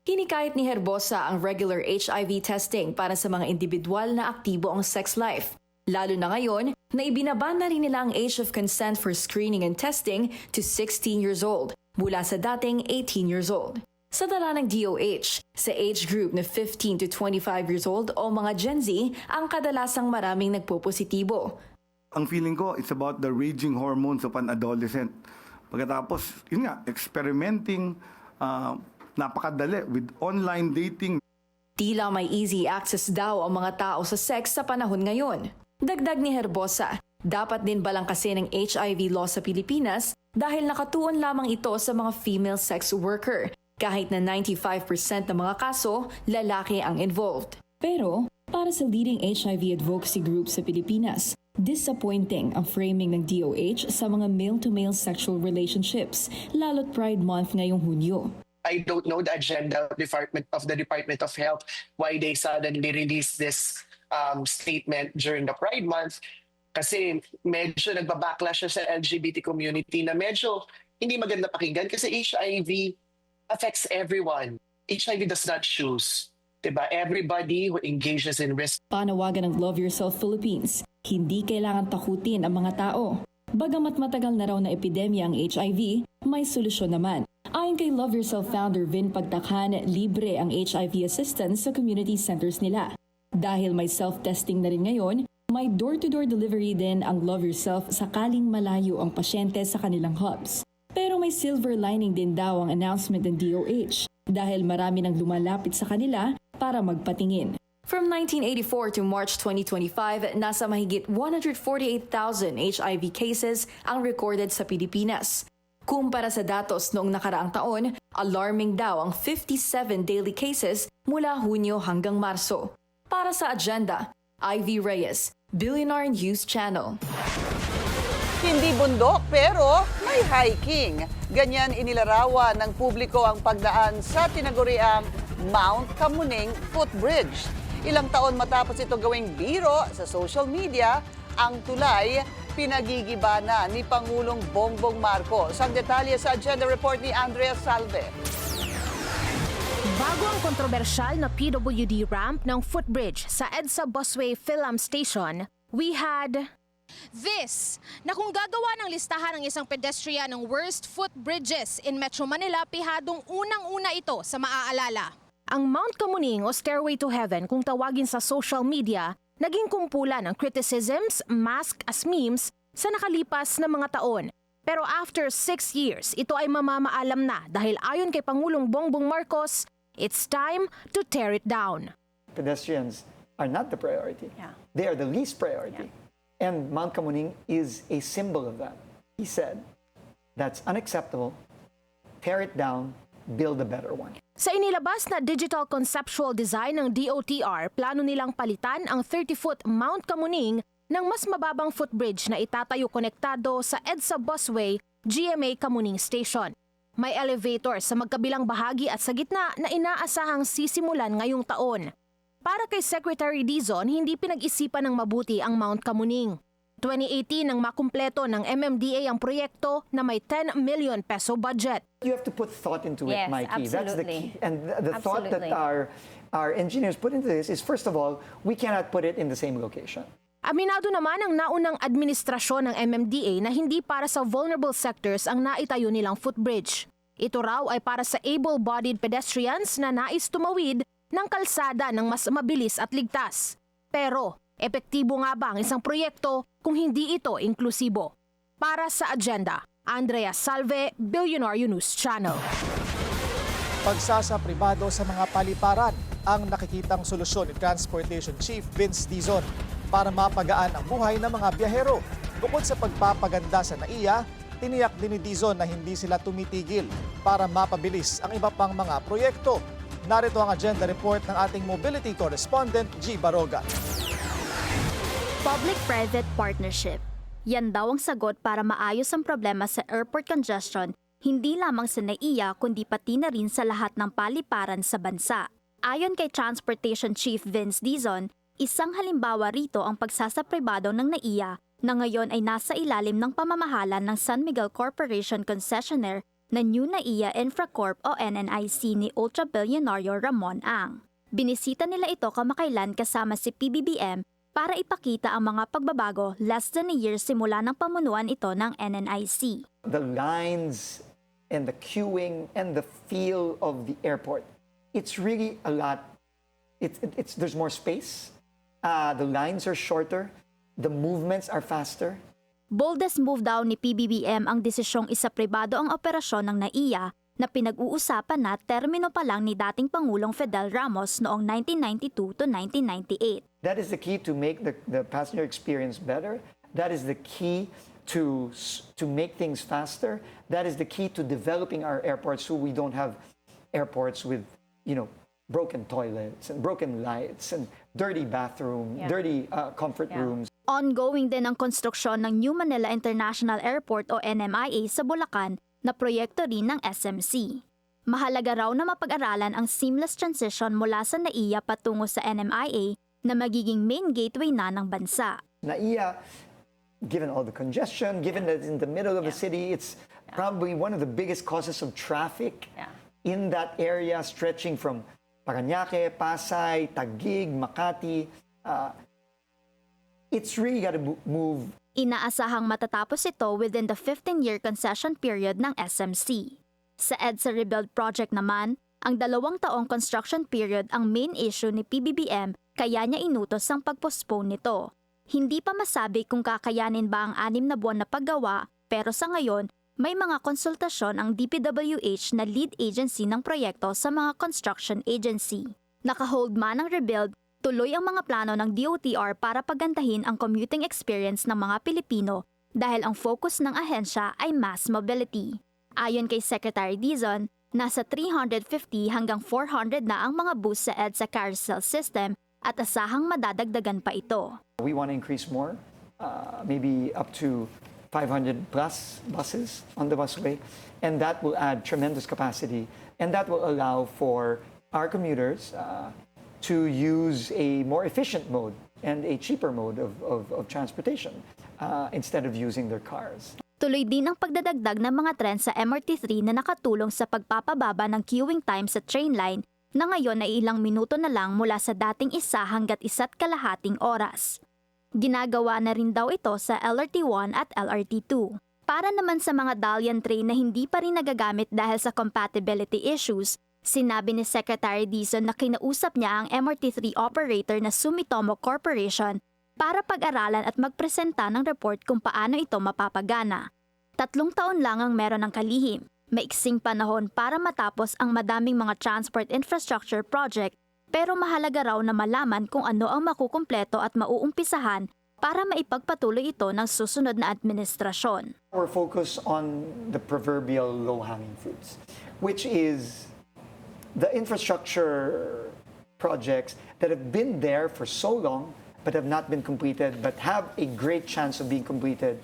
hinikayat ni Herbosa ang regular HIV testing para sa mga individual na aktibo ang sex life. Lalo na ngayon na ibinaban na rin nila ang age of consent for screening and testing to 16 years old mula sa dating 18 years old. Sa dala ng DOH, sa age group na 15 to 25 years old o mga Gen Z ang kadalasang maraming nagpopositibo. Ang feeling ko, it's about the raging hormones of an adolescent. Pagkatapos, yun nga, experimenting, napakadali with online dating. Tila may easy access daw ang mga tao sa sex sa panahon ngayon. Dagdag ni Herbosa, dapat din balang kasi ng HIV law sa Pilipinas dahil nakatuon lamang ito sa mga female sex worker. Kahit na 95% ng mga kaso, lalaki ang involved. Pero, para sa leading HIV advocacy group sa Pilipinas, disappointing ang framing ng DOH sa mga male-to-male sexual relationships, lalo't Pride Month ngayong Hunyo. I don't know the agenda of the Department of Health, why they suddenly released this statement during the Pride Month. Kasi medyo nagbabacklash siya sa LGBT community na medyo hindi maganda pakinggan kasi HIV affects everyone. HIV does not choose. Diba? Everybody who engages in risk. Panawagan ng Love Yourself Philippines, hindi kailangan takutin ang mga tao. Bagamat matagal na raw na epidemya ang HIV, may solusyon naman. Ayon kay Love Yourself founder Vin Pagtakhan, libre ang HIV assistance sa community centers nila. Dahil may self-testing na rin ngayon, may door-to-door delivery din ang Love Yourself sakaling malayo ang pasyente sa kanilang hubs. Pero may silver lining din daw ang announcement ng DOH dahil marami nang lumalapit sa kanila para magpatingin. From 1984 to March 2025, nasa mahigit 148,000 HIV cases ang recorded sa Pilipinas. Kumpara sa datos noong nakaraang taon, alarming daw ang 57 daily cases mula Hunyo hanggang Marso. Para sa agenda, Ivy Reyes, Billionaire News Channel. Hindi bundok pero may hiking. Ganyan inilarawan ng publiko ang pagdaan sa tinaguriang Mount Kamuning Footbridge. Ilang taon matapos ito gawing biro sa social media, ang tulay pinagigiba na ni Pangulong Bongbong Marcos. Ang detalye sa agenda report ni Andrea Salve. Bago ang kontrobersyal na PWD ramp ng footbridge sa EDSA Busway Philam Station, we had this, na kung gagawa ng listahan ng isang pedestrian ng worst footbridges in Metro Manila, pihadong unang-una ito sa maaalala. Ang Mount Kamuning o Stairway to Heaven kung tawagin sa social media, naging kumpulan ng criticisms, masked as memes sa nakalipas na mga taon. Pero after 6 years, ito ay mamamaalam na dahil ayon kay Pangulong Bongbong Marcos, it's time to tear it down. Pedestrians are not the priority. They are the least priority. And Mount Kamuning is a symbol of that. He said, that's unacceptable, tear it down, build a better one. Sa inilabas na digital conceptual design ng DOTR, plano nilang palitan ang 30-foot Mount Kamuning ng mas mababang footbridge na itatayo konektado sa EDSA Busway GMA Kamuning Station. May elevator sa magkabilang bahagi at sa gitna na inaasahang sisimulan ngayong taon. Para kay Secretary Dizon, hindi pinag-isipan ng mabuti ang Mount Kamuning. 2018 nang makumpleto ng MMDA ang proyekto na may 10 million peso budget. You have to put thought into it, Yes, Mikey. That's the absolutely. key. And the thought that our engineers put into this is, first of all, we cannot put it in the same location. Aminado naman ang naunang administrasyon ng MMDA na hindi para sa vulnerable sectors ang naitayo nilang footbridge. Ito raw ay para sa able-bodied pedestrians na nais tumawid ng kalsada ng mas mabilis at ligtas. Pero, epektibo nga ba ang isang proyekto kung hindi ito inklusibo? Para sa agenda, Andrea Salve, Billionaire News Channel. Pagsasa pribado sa mga paliparan ang nakikitang solusyon ni Transportation Chief Vince Dizon para mapagaan ang buhay ng mga biyahero. Bukod sa pagpapaganda sa NAIA, tiniyak din ni Dizon na hindi sila tumitigil para mapabilis ang iba pang mga proyekto. Narito ang agenda report ng ating mobility correspondent G. Baroga. Public-private partnership. Yan daw ang sagot para maayos ang problema sa airport congestion, hindi lamang sa NAIA kundi pati na rin sa lahat ng paliparan sa bansa. Ayon kay Transportation Chief Vince Dizon, isang halimbawa rito ang pagsasapribado ng NAIA na ngayon ay nasa ilalim ng pamamahala ng San Miguel Corporation concessionaire na New NAIA Infracorp o NNIC ni ultra-bilyonaryo Ramon Ang. Binisita nila ito kamakailan kasama si PBBM para ipakita ang mga pagbabago less than a year simula ng pamunuan ito ng NNIC. The lines and the queuing and the feel of the airport, it's really a lot. There's more space. The lines are shorter. The movements are faster. Boldest move daw ni PBBM ang desisyong isapribado ang operasyon ng NAIA na pinag-uusapan na termino pa lang ni dating Pangulong Fidel Ramos noong 1992 to 1998. That is the key to make the passenger experience better. That is the key to make things faster. That is the key to developing our airports so we don't have airports with, broken toilets and broken lights and dirty bathroom, dirty comfort rooms. Ongoing din ang konstruksyon ng New Manila International Airport o NMIA sa Bulacan na proyekto rin ng SMC. Mahalaga raw na mapag-aralan ang seamless transition mula sa NAIA patungo sa NMIA na magiging main gateway na ng bansa. NAIA, given all the congestion, given that it's in the middle of the city, it's probably one of the biggest causes of traffic in that area stretching from Parañaque, Pasay, Taguig, Makati. It's really got to move. Inaasahang matatapos ito within the 15-year concession period ng SMC. Sa EDSA Rebuild Project naman, ang 2 taong construction period ang main issue ni PBBM kaya niya inutos ang pag-postpone nito. Hindi pa masabi kung kakayanin ba ang 6 na buwan na paggawa, pero sa ngayon, may mga konsultasyon ang DPWH na lead agency ng proyekto sa mga construction agency. Naka-hold man ang rebuild, tuloy ang mga plano ng DOTR para pagandahin ang commuting experience ng mga Pilipino dahil ang focus ng ahensya ay mass mobility. Ayon kay Secretary Dizon, nasa 350 hanggang 400 na ang mga bus sa EDSA carousel system at asahang madadagdagan pa ito. We want to increase more, maybe up to 500 plus buses on the busway, and that will add tremendous capacity, and that will allow for our commuters to use a more efficient mode and a cheaper mode of transportation instead of using their cars. Tuloy din ang pagdadagdag ng mga tren sa MRT3 na nakatulong sa pagpapababa ng queuing time sa train line na ngayon ay ilang minuto na lang mula sa dating 1 hanggat 1.5 oras. Ginagawa na rin daw ito sa LRT1 at LRT2. Para naman sa mga Dalian train na hindi pa rin nagagamit dahil sa compatibility issues, sinabi ni Secretary Dizon na kinausap niya ang MRT3 operator na Sumitomo Corporation para pag-aralan at magpresenta ng report kung paano ito mapapagana. 3 taon lang ang meron ng kalihim. Maiksing panahon para matapos ang madaming mga transport infrastructure project, pero mahalaga raw na malaman kung ano ang makukumpleto at mauumpisahan para maipagpatuloy ito ng susunod na administrasyon. We're focused on the proverbial low-hanging fruits, which is the infrastructure projects that have been there for so long but have not been completed but have a great chance of being completed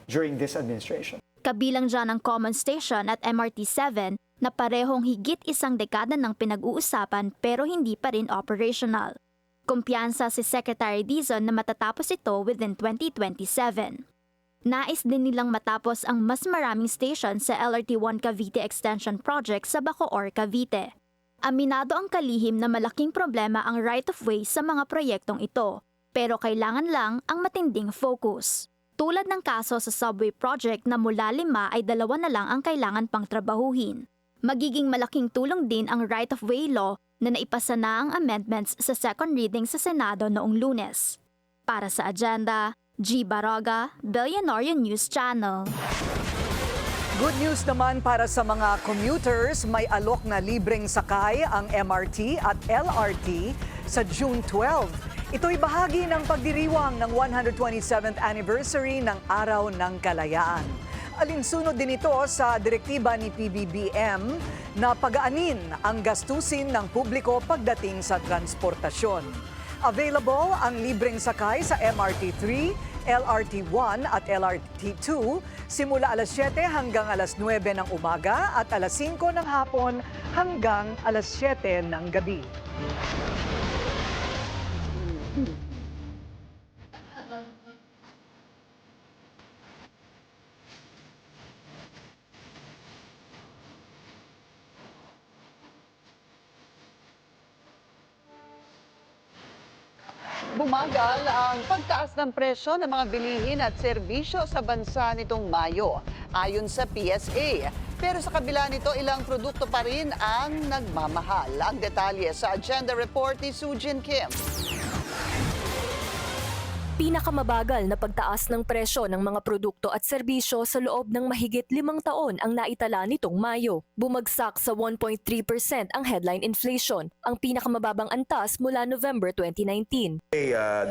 during this administration. Kabilang dyan ang Common Station at MRT7 na parehong higit 1 dekada nang pinag-uusapan pero hindi pa rin operational. Kumpiyansa si Secretary Dizon na matatapos ito within 2027. Nais din nilang matapos ang mas maraming station sa LRT1 Cavite Extension Project sa Bacoor, Cavite. Aminado ang kalihim na malaking problema ang right-of-way sa mga proyektong ito, pero kailangan lang ang matinding focus. Tulad ng kaso sa subway project na mula 5 ay 2 na lang ang kailangan pang trabahuhin. Magiging malaking tulong din ang right-of-way law na naipasa na ang amendments sa second reading sa Senado noong Lunes. Para sa Agenda, G. Baroga, Billionaire News Channel. Good news naman para sa mga commuters, may alok na libreng sakay ang MRT at LRT sa June 12. Ito'y bahagi ng pagdiriwang ng 127th anniversary ng Araw ng Kalayaan. Alinsunod din ito sa direktiba ni PBBM na pagaanin ang gastusin ng publiko pagdating sa transportasyon. Available ang libreng sakay sa MRT3, LRT1 at LRT2 simula alas 7 hanggang alas 9 ng umaga at alas 5 ng hapon hanggang alas 7 ng gabi. Bumagal ang pagtaas ng presyo ng mga bilihin at serbisyo sa bansa nitong Mayo, ayon sa PSA. Pero sa kabila nito, ilang produkto pa rin ang nagmamahal. Ang detalye sa Agenda Report ni Sujin Kim. Pinakamabagal na pagtaas ng presyo ng mga produkto at serbisyo sa loob ng mahigit 5 taon ang naitala nitong Mayo. Bumagsak sa 1.3% ang headline inflation, ang pinakamababang antas mula November 2019.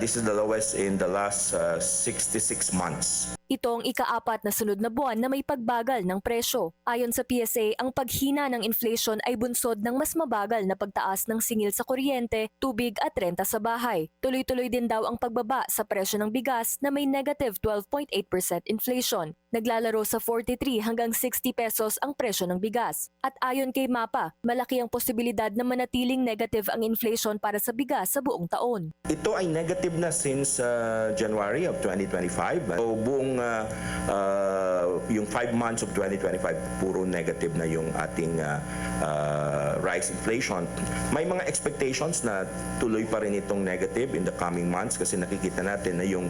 This is the lowest in the last 66 months. Ito ang ika-4 na sunod na buwan na may pagbagal ng presyo. Ayon sa PSA, ang paghina ng inflation ay bunsod ng mas mabagal na pagtaas ng singil sa kuryente, tubig at renta sa bahay. Tuloy-tuloy din daw ang pagbaba sa presyo ng bigas na may negative 12.8% inflation. Naglalaro sa 43 hanggang 60 pesos ang presyo ng bigas. At ayon kay MAPA, malaki ang posibilidad na manatiling negative ang inflation para sa bigas sa buong taon. Ito ay negative na since January of 2025. So buong yung 5 months of 2025, puro negative na yung ating rise inflation. May mga expectations na tuloy pa rin itong negative in the coming months kasi nakikita natin na yung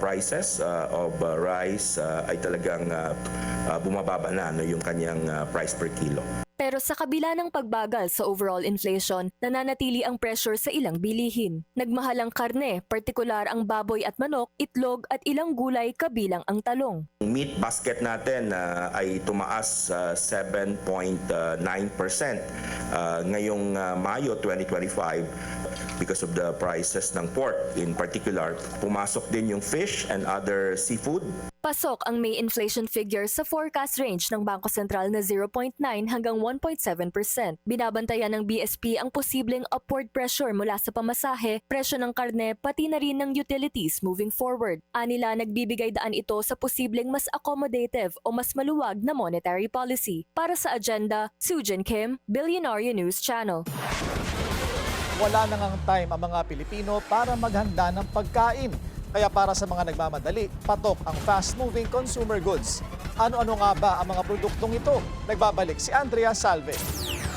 prices of rice ay talagang bumababa na yung kanyang price per kilo. Pero sa kabila ng pagbagal sa overall inflation, nananatili ang pressure sa ilang bilihin. Nagmahal ang karne, partikular ang baboy at manok, itlog at ilang gulay kabilang ang talong. Meat basket natin ay tumaas 7.9% ngayong Mayo 2025 because of the prices ng pork. In particular, pumasok din yung fish and other seafood. Pasok ang May inflation figure sa forecast range ng Bangko Sentral na 0.9 hanggang 1.7%. Binabantayan ng BSP ang posibleng upward pressure mula sa pamasahe, presyo ng karne, pati na rin ng utilities moving forward. Anila nagbibigay daan ito sa posibleng mas accommodative o mas maluwag na monetary policy. Para sa agenda, Sujin Kim, Billionaire News Channel. Wala nang ang time ang mga Pilipino para maghanda ng pagkain. Kaya para sa mga nagmamadali, patok ang fast-moving consumer goods. Ano-ano nga ba ang mga produktong ito? Nagbabalik si Andrea Salve.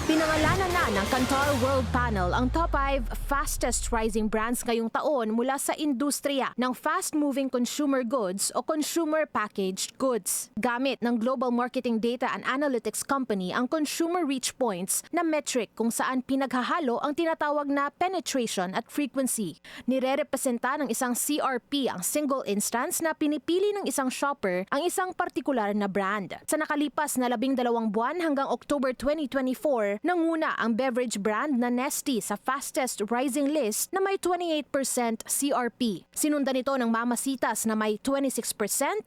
Pinangalanan na ng Kantar World Panel ang top 5 fastest rising brands ngayong taon mula sa industriya ng fast-moving consumer goods o consumer packaged goods. Gamit ng Global Marketing Data and Analytics Company ang consumer reach points na metric kung saan pinaghahalo ang tinatawag na penetration at frequency. Nire-representa ng isang CRP ang single instance na pinipili ng isang shopper ang isang partikular na brand. Sa nakalipas na 12 buwan hanggang October 2024, nanguna ang beverage brand na Nestea sa fastest rising list na may 28% CRP. Sinundan ito ng Mamasitas na may 26%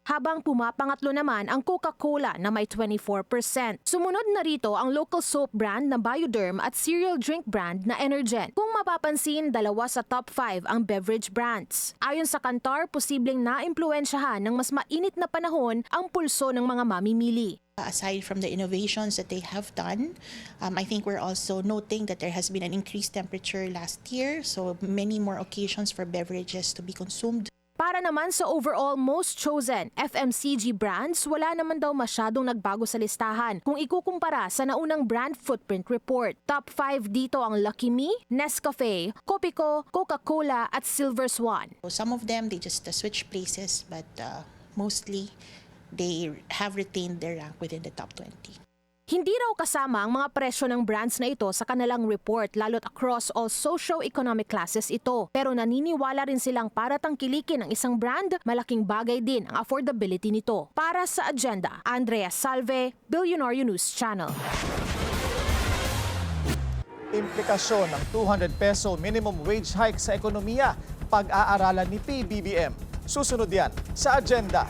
habang pumapangatlo naman ang Coca-Cola na may 24%. Sumunod na rito ang local soap brand na Bioderm at cereal drink brand na Energen. Kung mapapansin, dalawa sa top 5 ang beverage brands. Ayon sa Kantar, posibleng naimpluwensyahan ng mas mainit na panahon ang pulso ng mga mamimili. Aside from the innovations that they have done, I think we're also noting that there has been an increased temperature last year, so many more occasions for beverages to be consumed. Para naman sa overall most chosen FMCG brands, wala naman daw masyadong nagbago sa listahan kung ikukumpara sa naunang brand footprint report. Top 5 dito ang Lucky Me, Nescafe, Copico, Coca-Cola at Silver Swan. Some of them, they just switch places, but mostly they have retained their rank within the top 20. Hindi raw kasama ang mga presyo ng brands na ito sa kanilang report lalo't across all socio-economic classes ito. Pero naniniwala rin silang para tangkilikin ang isang brand, malaking bagay din ang affordability nito. Para sa agenda, Andrea Salve, Billionaire News Channel. Implikasyon ng 200 peso minimum wage hike sa ekonomiya, pag-aaralan ni PBBM. Susunod yan sa agenda.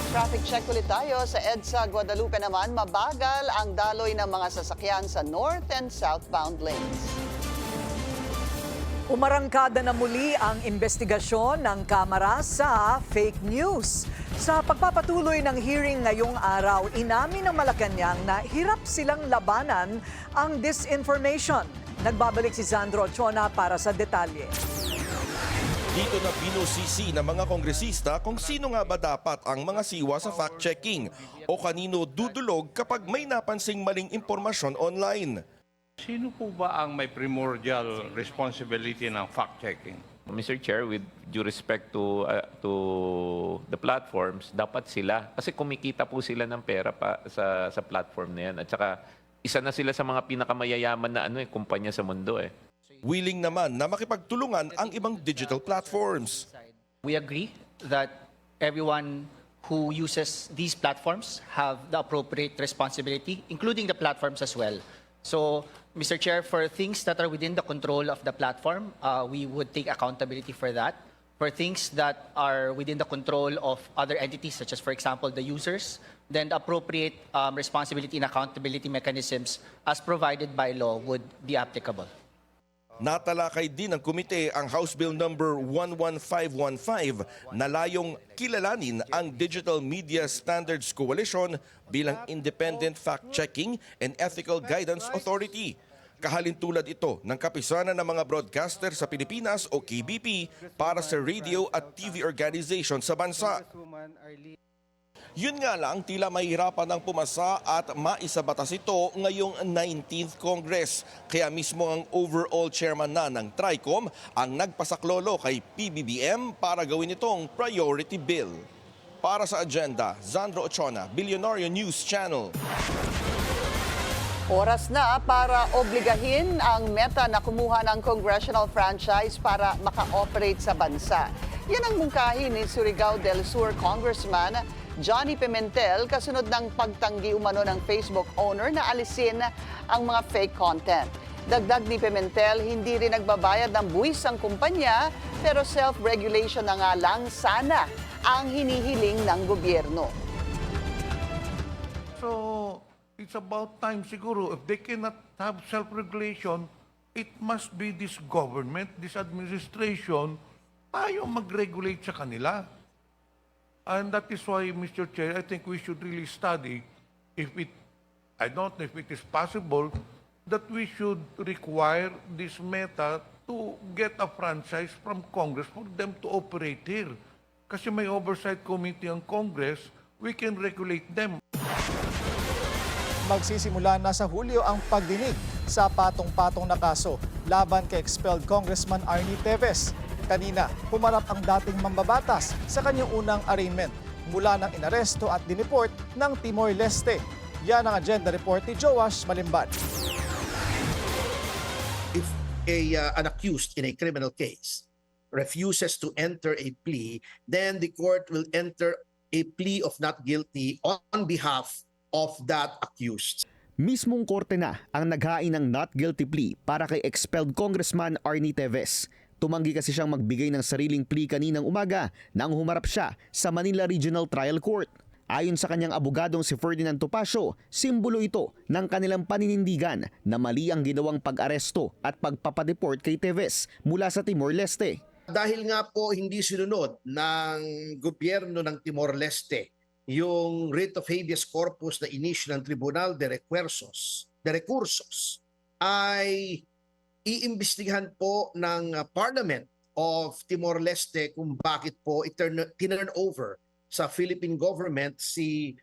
Traffic check ulit tayo. Sa EDSA Guadalupe naman, mabagal ang daloy ng mga sasakyan sa north and southbound lanes. Umarangkada na muli ang investigasyon ng Kamara sa fake news. Sa pagpapatuloy ng hearing ngayong araw, inamin ng Malacanang na hirap silang labanan ang disinformation. Nagbabalik si Sandro Chona para sa detalye. Dito na binusisi ng mga kongresista kung sino nga ba dapat ang mga siwa sa fact-checking o kanino dudulog kapag may napansing maling impormasyon online. Sino po ba ang may primordial responsibility ng fact-checking? Mr. Chair, with due respect to the platforms, dapat sila, kasi kumikita po sila ng pera pa sa platform na yan. At saka, isa na sila sa mga pinakamayayaman na kumpanya sa mundo eh. Willing naman na makipagtulungan ang ibang digital platforms. We agree that everyone who uses these platforms have the appropriate responsibility, including the platforms as well. So, Mr. Chair, for things that are within the control of the platform, we would take accountability for that. For things that are within the control of other entities, such as, for example, the users, then the appropriate responsibility and accountability mechanisms as provided by law would be applicable. Natalakay din ng komite ang House Bill number 11515 na layong kilalanin ang Digital Media Standards Coalition bilang independent fact-checking and ethical guidance authority. Kahalintulad ito ng kapisanan ng mga broadcaster sa Pilipinas o KBP para sa radio at TV organization sa bansa. Yun nga lang, tila mahirapan ang pumasa at maisabatas ito ngayong 19th Congress. Kaya mismo ang overall chairman na ng TRICOM ang nagpasaklolo kay PBBM para gawin itong priority bill. Para sa agenda, Zandro Ochona, Billionario News Channel. Oras na para obligahin ang Meta na kumuha ng congressional franchise para maka-operate sa bansa. Yan ang mungkahi ni Surigao del Sur Congressman Johnny Pimentel kasunod ng pagtanggi umano ng Facebook owner na alisin ang mga fake content. Dagdag ni Pimentel, hindi rin nagbabayad ng buwis ang kumpanya pero self-regulation na nga lang sana ang hinihiling ng gobyerno. So, it's about time siguro. If they cannot have self-regulation, it must be this government, this administration, tayo mag-regulate sa kanila. And that is why, Mr. Chair, I think we should really study if it, I don't know if it is possible, that we should require this Meta to get a franchise from Congress for them to operate here. Kasi may oversight committee ang Congress, we can regulate them. Magsisimula na sa Hulyo ang pagdinig sa patong-patong na kaso laban kay expelled Congressman Arnie Teves. Kanina, humarap ang dating mambabatas sa kanyang unang arraignment mula ng inaresto at dineport ng Timor-Leste. Yan ang agenda report ni Joash Malimban. If an accused in a criminal case refuses to enter a plea, then the court will enter a plea of not guilty on behalf of that accused. Mismong korte na ang naghain ng not guilty plea para kay expelled Congressman Arnie Teves. Tumanggi kasi siyang magbigay ng sariling plea kaninang umaga nang humarap siya sa Manila Regional Trial Court. Ayon sa kanyang abogadong si Ferdinand Topacio, simbolo ito ng kanilang paninindigan na mali ang ginawang pag-aresto at pagpapadeport kay Teves mula sa Timor-Leste. Dahil nga po hindi sinunod ng gobyerno ng Timor-Leste yung writ of habeas corpus na inisyu ng Tribunal de Recursos ay iimbestigahan po ng Parliament of Timor-Leste kung bakit po tinurn over sa Philippine government si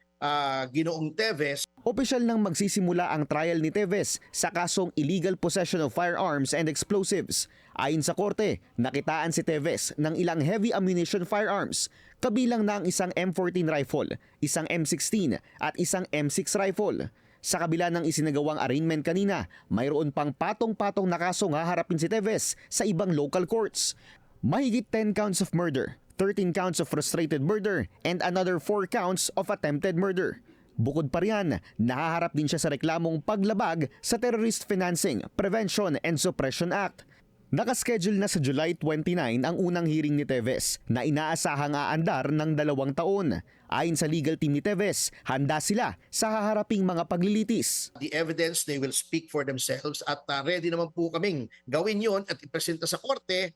Ginoong Teves. Opisyal nang magsisimula ang trial ni Teves sa kasong illegal possession of firearms and explosives. Ayon sa korte, nakitaan si Teves ng ilang heavy ammunition firearms, kabilang na ang isang M14 rifle, isang M16 at isang M6 rifle. Sa kabila ng isinagawang arraignment kanina, mayroon pang patong-patong na kasong haharapin si Teves sa ibang local courts. Mahigit 10 counts of murder, 13 counts of frustrated murder, and another 4 counts of attempted murder. Bukod pa riyan, nahaharap din siya sa reklamong paglabag sa Terrorist Financing, Prevention and Suppression Act. Nakaschedule na sa July 29 ang unang hearing ni Teves na inaasahang aandar ng 2 taon. Ayon sa legal team ni Teves, handa sila sa haharaping mga paglilitis. The evidence, they will speak for themselves at ready naman po kaming gawin yon at ipresenta sa korte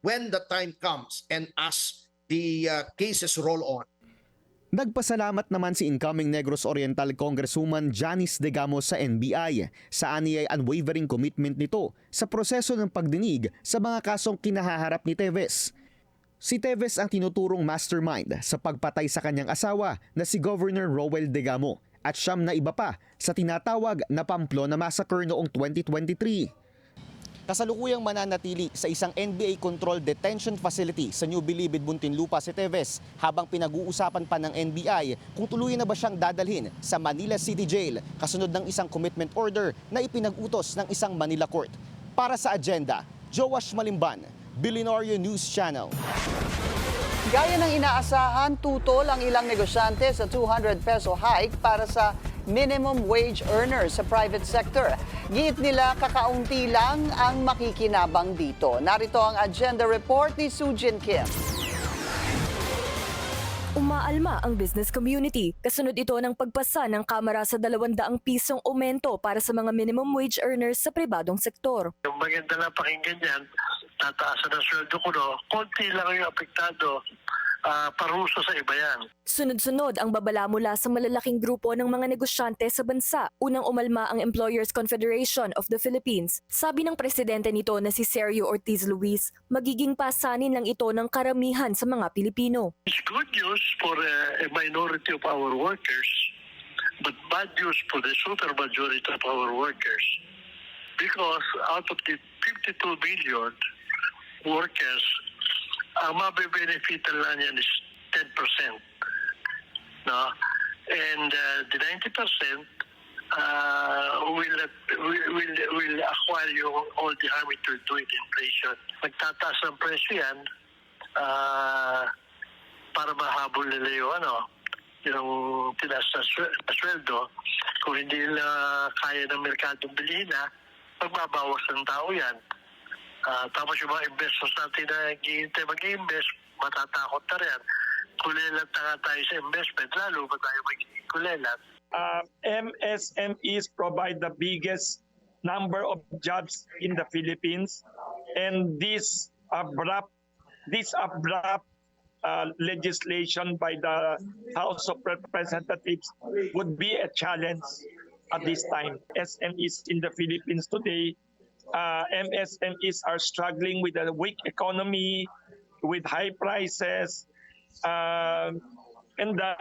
when the time comes and as the cases roll on. Nagpasalamat naman si incoming Negros Oriental Congresswoman Janice Degamos sa NBI sa aniyay unwavering commitment nito sa proseso ng pagdinig sa mga kasong kinahaharap ni Teves. Si Teves ang tinuturong mastermind sa pagpatay sa kanyang asawa na si Governor Rowell Degamo at siyam na iba pa sa tinatawag na Pamplona Massacre noong 2023. Kasalukuyang mananatili sa isang NBA-controlled detention facility sa New Bilibid, Muntinlupa si Teves habang pinag-uusapan pa ng NBI kung tuluyan na ba siyang dadalhin sa Manila City Jail kasunod ng isang commitment order na ipinag-utos ng isang Manila court. Para sa agenda, Joash Malimban, Billionaire News Channel. Gaya ng inaasahan, tutol ang ilang negosyante sa 200 peso hike para sa minimum wage earners sa private sector. Giit nila kakaunti lang ang makikinabang dito. Narito ang agenda report ni Sujin Kim. Umaalma ang business community. Kasunod ito ng pagpasa ng Kamara sa 200 pisong aumento para sa mga minimum wage earners sa pribadong sektor. Yung maganda na pakinggan yan, tataasan ang sweldo ko, no? Konti lang yung apektado, paruso sa iba yan. Sunod-sunod ang babala mula sa malalaking grupo ng mga negosyante sa bansa. Unang umalma ang Employers Confederation of the Philippines. Sabi ng presidente nito na si Sergio Ortiz Luis, magiging pasanin lang ito ng karamihan sa mga Pilipino. It's good news for a minority of our workers, but bad news for the super majority of our workers. Because out of the 52 million workers, ang mabe-benefitan lang yan is 10%. No? And the 90% will acquire all the harm it will do in inflation. Magtataas ng presyo yan para mahabol nila yung tinaas na sweldo. Kung hindi nila kaya ng merkadong bilhin na, magbabawas ng tao yan. Tapos yung mga investors natin na naghihintay mag-invest, matatakot na rin. Kulelat na nga tayo sa investment, lalo ba tayo magiging kulelat? MSMEs provide the biggest number of jobs in the Philippines, and this abrupt legislation by the House of Representatives would be a challenge at this time. SMEs in the Philippines today, MSMEs are struggling with a weak economy, with high prices, and the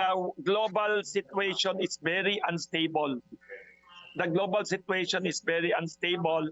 global situation is very unstable. The global situation is very unstable,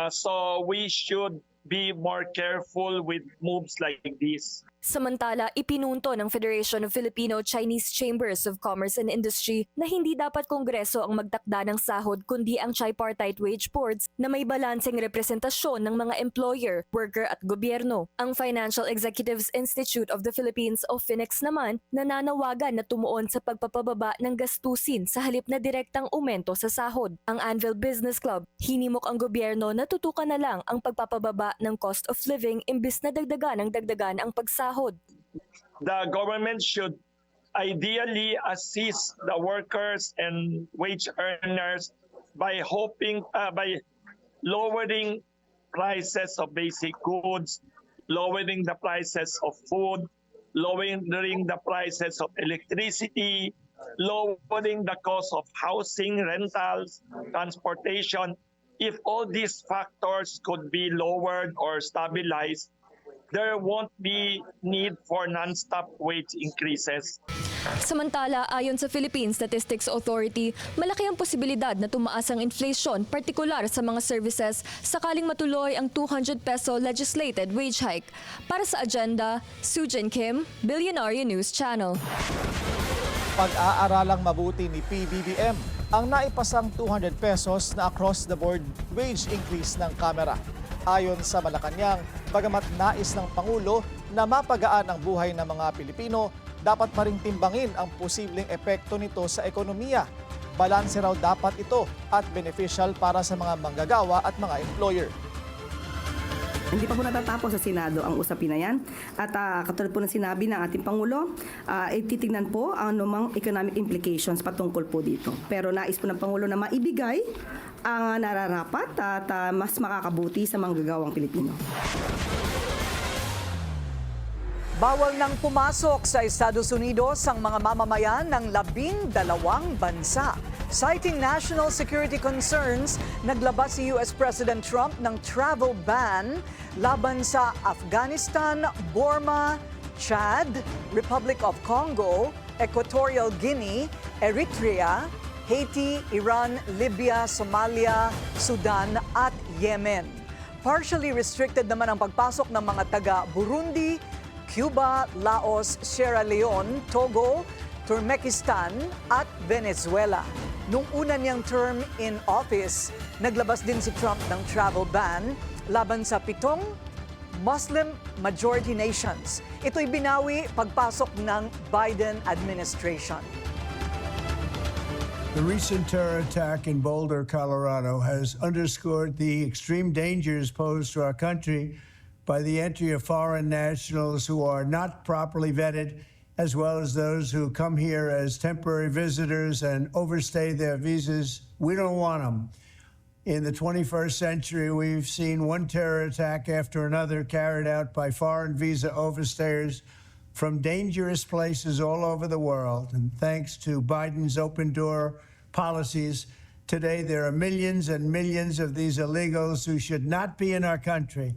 so we should be more careful with moves like this. Samantala, ipinunto ng Federation of Filipino-Chinese Chambers of Commerce and Industry na hindi dapat Kongreso ang magtakda ng sahod kundi ang tripartite wage boards na may balanseng representasyon ng mga employer, worker at gobyerno. Ang Financial Executives Institute of the Philippines o FINEX naman nananawagan na tumuon sa pagpapababa ng gastusin sa halip na direktang aumento sa sahod. Ang Anvil Business Club, hinimok ang gobyerno na tutukan na lang ang pagpapababa ng cost of living imbis na dagdagan ang pagsahod. The government should ideally assist the workers and wage earners by lowering prices of basic goods, lowering the prices of food, lowering the prices of electricity, lowering the cost of housing, rentals, transportation. If all these factors could be lowered or stabilized, there won't be need for non-stop wage increases. Samantala, ayon sa Philippine Statistics Authority, malaki ang posibilidad na tumaas ang inflation, partikular sa mga services, sakaling matuloy ang 200 peso legislated wage hike. Para sa agenda, Sujin Kim, Billionaire News Channel. Pag-aaralang mabuti ni PBBM ang naipasang 200 pesos na across-the-board wage increase ng Kamara. Ayon sa Malacanang, bagamat nais ng Pangulo na mapagaan ang buhay ng mga Pilipino, dapat pa ring timbangin ang posibleng epekto nito sa ekonomiya. Balanse raw dapat ito at beneficial para sa mga manggagawa at mga employer. Hindi pa po natatapos sa Senado ang usapin na yan. At katulad po ng sinabi ng ating Pangulo, titignan po ang anumang economic implications patungkol po dito. Pero nais po ng Pangulo na maibigay ang nararapat at mas makakabuti sa manggagawang Pilipino. Bawal nang pumasok sa Estados Unidos ang mga mamamayan ng 12 bansa. Citing national security concerns, naglabas si US President Trump ng travel ban laban sa Afghanistan, Burma, Chad, Republic of Congo, Equatorial Guinea, Eritrea, Haiti, Iran, Libya, Somalia, Sudan at Yemen. Partially restricted naman ang pagpasok ng mga taga-Burundi, Cuba, Laos, Sierra Leone, Togo, Turkmenistan at Venezuela. Nung una niyang term in office, naglabas din si Trump ng travel ban laban sa 7 Muslim majority nations. Ito'y binawi pagpasok ng Biden administration. The recent terror attack in Boulder, Colorado has underscored the extreme dangers posed to our country by the entry of foreign nationals who are not properly vetted, as well as those who come here as temporary visitors and overstay their visas. We don't want them. In the 21st century, we've seen one terror attack after another carried out by foreign visa overstayers from dangerous places all over the world. And thanks to Biden's open door policies, today there are millions and millions of these illegals who should not be in our country.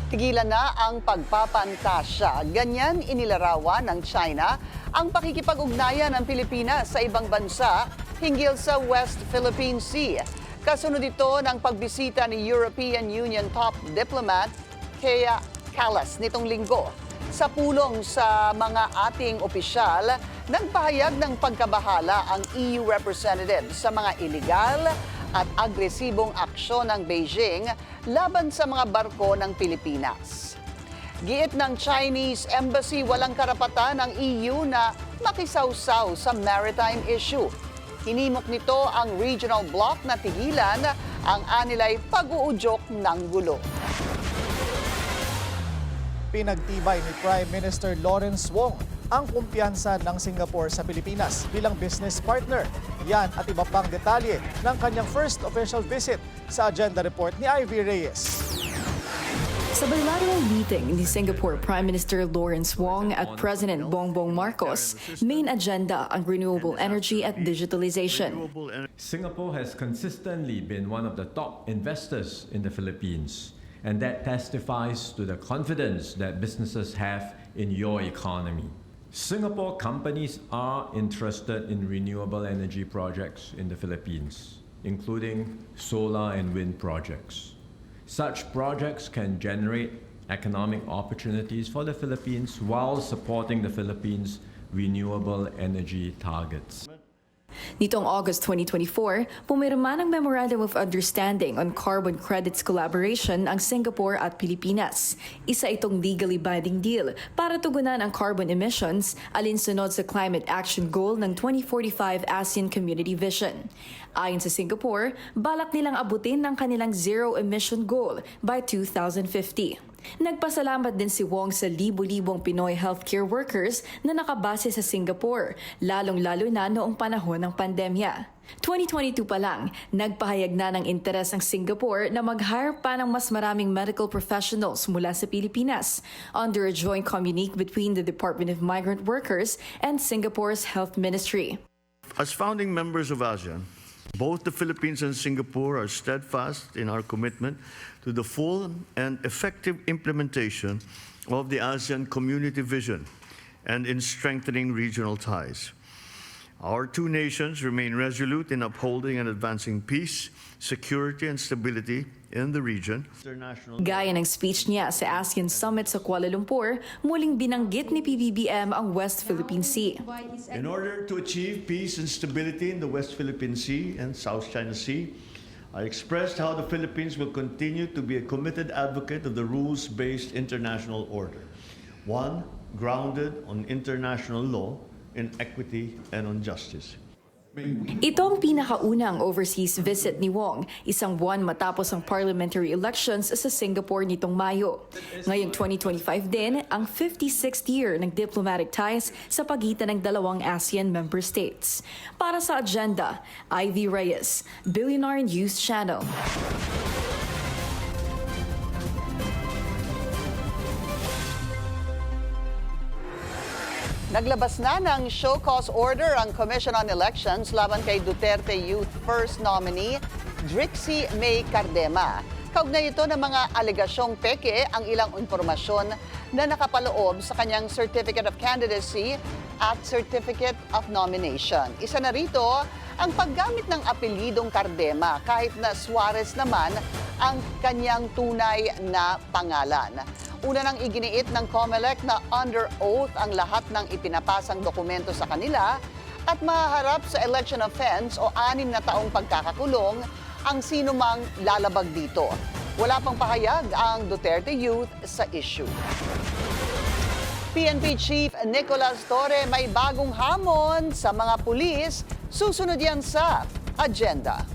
Tigilan na ang pagpapantasya. Ganyan inilarawan ng China ang pakikipag-ugnayan ng Pilipinas sa ibang bansa hinggil sa West Philippine Sea. Kasunod ito ng pagbisita ni European Union top diplomat Kaja Kallas nitong linggo. Sa pulong sa mga ating opisyal, nagpahayag ng pagkabahala ang EU representative sa mga illegal at agresibong aksyon ng Beijing laban sa mga barko ng Pilipinas. Giit ng Chinese Embassy, walang karapatan ng EU na makisawsaw sa maritime issue. Hinimok nito ang regional bloc na tigilan ang anilay pag-uudyok ng gulo. Pinagtibay ni Prime Minister Lawrence Wong ang kumpiyansa ng Singapore sa Pilipinas bilang business partner. Yan at iba pang detalye ng kanyang first official visit sa agenda report ni Ivy Reyes. Sa bilateral meeting ni Singapore Prime Minister Lawrence Wong at President Bongbong Marcos, main agenda ang renewable energy at digitalization. Singapore has consistently been one of the top investors in the Philippines, and that testifies to the confidence that businesses have in your economy. Singapore companies are interested in renewable energy projects in the Philippines, including solar and wind projects. Such projects can generate economic opportunities for the Philippines while supporting the Philippines' renewable energy targets. Nitong August 2024, pumirma ng Memorandum of Understanding on Carbon Credits Collaboration ang Singapore at Pilipinas. Isa itong legally binding deal para tugunan ang carbon emissions alinsunod sa Climate Action Goal ng 2045 ASEAN Community Vision. Ayon sa Singapore, balak nilang abutin ang kanilang zero emission goal by 2050. Nagpasalamat din si Wong sa libu-libong Pinoy healthcare workers na nakabase sa Singapore, lalong-lalo na noong panahon ng pandemya. 2022 pa lang, nagpahayag na ng interes ang Singapore na mag-hire pa ng mas maraming medical professionals mula sa Pilipinas under a joint communique between the Department of Migrant Workers and Singapore's Health Ministry. As founding members of ASEAN, both the Philippines and Singapore are steadfast in our commitment to the full and effective implementation of the ASEAN Community Vision and in strengthening regional ties. Our two nations remain resolute in upholding and advancing peace, security, and stability in the region. Gaya ng speech niya sa ASEAN Summit sa Kuala Lumpur, muling binanggit ni PBBM ang West Philippine Sea. In order to achieve peace and stability in the West Philippine Sea and South China Sea, I expressed how the Philippines will continue to be a committed advocate of the rules-based international order, one grounded on international law, in equity, and on justice. Ito ang pinakaunang overseas visit ni Wong, isang buwan matapos ang parliamentary elections sa Singapore nitong Mayo. Ngayong 2025 din ang 56th year ng diplomatic ties sa pagitan ng dalawang ASEAN member states. Para sa agenda, Ivy Reyes, Billionaire News Channel. Naglabas na ng show cause order ang Commission on Elections laban kay Duterte Youth First nominee Drixie May Cardema. Kaugnay ito ng mga alegasyong peke ang ilang impormasyon na nakapaloob sa kanyang Certificate of Candidacy at Certificate of Nomination. Isa na rito ang paggamit ng apelidong Cardema kahit na Suarez naman ang kanyang tunay na pangalan. Una nang iginiit ng COMELEC na under oath ang lahat ng ipinapasang dokumento sa kanila at mahaharap sa election offense o 6 na taong pagkakakulong ang sinumang lalabag dito. Wala pang pahayag ang Duterte Youth sa issue. PNP Chief Nicolas Torre may bagong hamon sa mga pulis. Susunod yan sa agenda.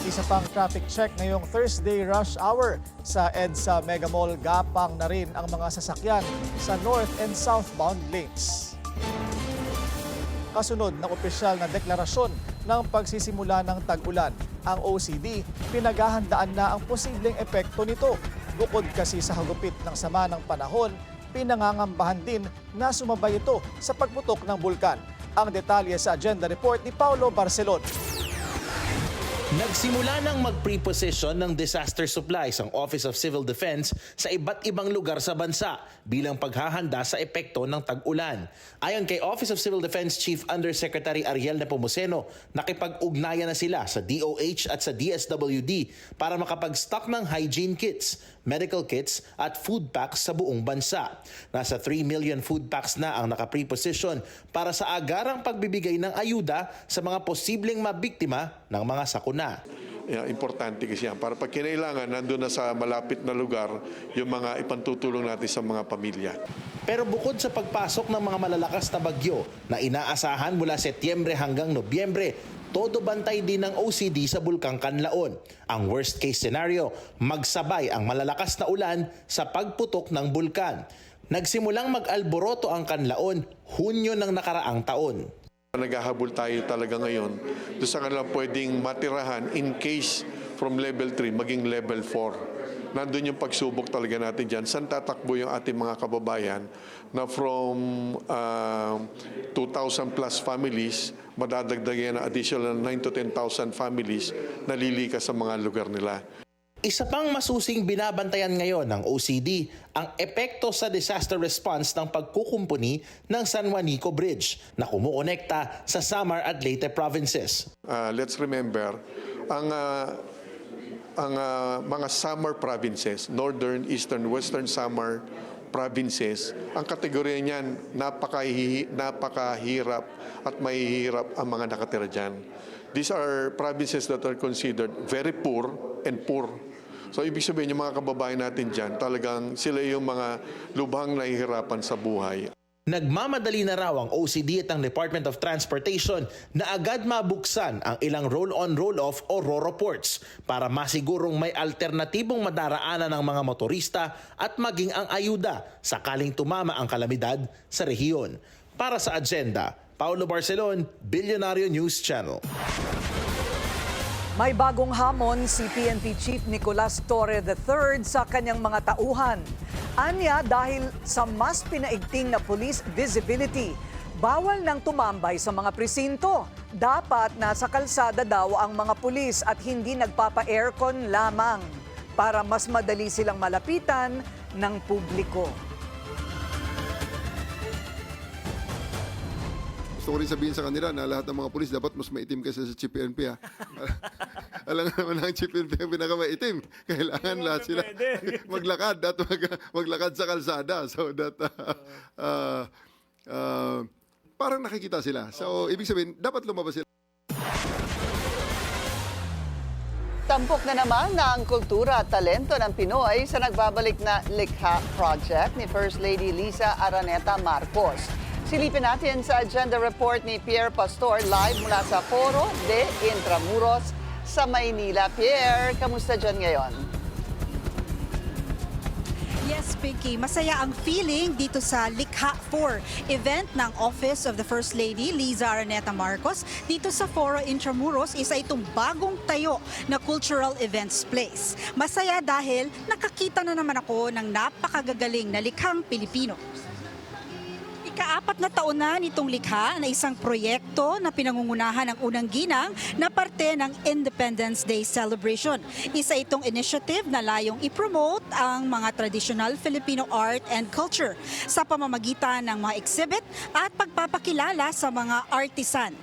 Isa pang traffic check ngayong Thursday rush hour sa EDSA Mega Mall. Gapang na rin ang mga sasakyan sa north and southbound lanes. Kasunod ng opisyal na deklarasyon ng pagsisimula ng tag-ulan, ang OCD pinaghahandaan na ang posibleng epekto nito. Bukod kasi sa hagupit ng sama ng panahon, pinangangambahan din na sumabay ito sa pagputok ng bulkan. Ang detalye sa agenda report ni Paulo Barcelon. Nagsimula ng mag-preposition ng disaster supplies ang Office of Civil Defense sa iba't ibang lugar sa bansa bilang paghahanda sa epekto ng tag-ulan. Ayon kay Office of Civil Defense Chief Undersecretary Ariel Nepomuceno, nakipag-ugnayan na sila sa DOH at sa DSWD para makapag-stock ng hygiene kits, medical kits at food packs sa buong bansa. Nasa 3 million food packs na ang naka-preposition para sa agarang pagbibigay ng ayuda sa mga posibleng mabiktima ng mga sakuna. Importante kasi yan. Para pag kinailangan, nandun na sa malapit na lugar yung mga ipantutulong natin sa mga pamilya. Pero bukod sa pagpasok ng mga malalakas na bagyo na inaasahan mula Setyembre hanggang Nobyembre, todo bantay din ng OCD sa Bulkang Kanlaon. Ang worst case scenario, magsabay ang malalakas na ulan sa pagputok ng bulkan. Nagsimulang mag-alboroto ang Kanlaon Hunyo ng nakaraang taon. Naghahabol tayo talaga ngayon doon sa kanilang pwedeng matirahan in case from level 3 maging level 4. Nandun yung pagsubok talaga natin dyan. Saan tatakbo yung ating mga kababayan na from 2,000 plus families, madadagdagan na additional 9 to 10,000 families na lilikas sa mga lugar nila. Isa pang masusing binabantayan ngayon ng OCD ang epekto sa disaster response ng pagkukumpuni ng San Juanico Bridge na kumukonekta sa Samar at Leyte provinces. Let's remember, ang mga Samar provinces, Northern, Eastern, Western Samar provinces, ang kategorya niyan napakahirap at mahihirap ang mga nakatira dyan. These are provinces that are considered very poor and poor. So ibig sabihin yung mga kababayan natin dyan, talagang sila yung mga lubhang nahihirapan sa buhay. Nagmamadali na raw ang OCD at ang Department of Transportation na agad mabuksan ang ilang roll-on roll-off o RORO ports para masigurong may alternatibong madaraanan ng mga motorista at maging ang ayuda sakaling tumama ang kalamidad sa rehiyon. Para sa agenda, Paulo Barcelon, Billionario News Channel. May bagong hamon si PNP Chief Nicolas Torre III sa kanyang mga tauhan. Anya dahil sa mas pinaigting na police visibility, Bawal nang tumambay sa mga presinto. Dapat nasa kalsada daw ang mga pulis at hindi nagpapa-aircon lamang para mas madali silang malapitan ng publiko. Gusto ko rin sabihin sa kanila na lahat ng mga pulis dapat mas maitim kaysa sa Chief PNP. Alam nga naman ang Chief PNP ang pinakamaitim. Kailangan lahat sila maglakad at maglakad sa kalsada so that parang nakikita sila. So ibig sabihin, dapat lumabas sila. Tampok na naman ang kultura at talento ng Pinoy sa nagbabalik na Likha Project ni First Lady Liza Araneta Marcos. Silipin natin sa agenda report ni Pierre Pastor live mula sa Foro de Intramuros sa Maynila. Pierre, kamusta dyan ngayon? Yes, Pinky. Masaya ang feeling dito sa Likha 4 event ng Office of the First Lady Liza Araneta Marcos. Dito sa Foro Intramuros, isa itong bagong tayo na cultural events place. Masaya dahil nakakita na naman ako ng napakagagaling na likhang Pilipino. Ika-4 na taon na nitong likha na isang proyekto na pinangungunahan ng unang ginang na parte ng Independence Day celebration. Isa itong initiative na layong i-promote ang mga traditional Filipino art and culture sa pamamagitan ng mga exhibit at pagpapakilala sa mga artisan.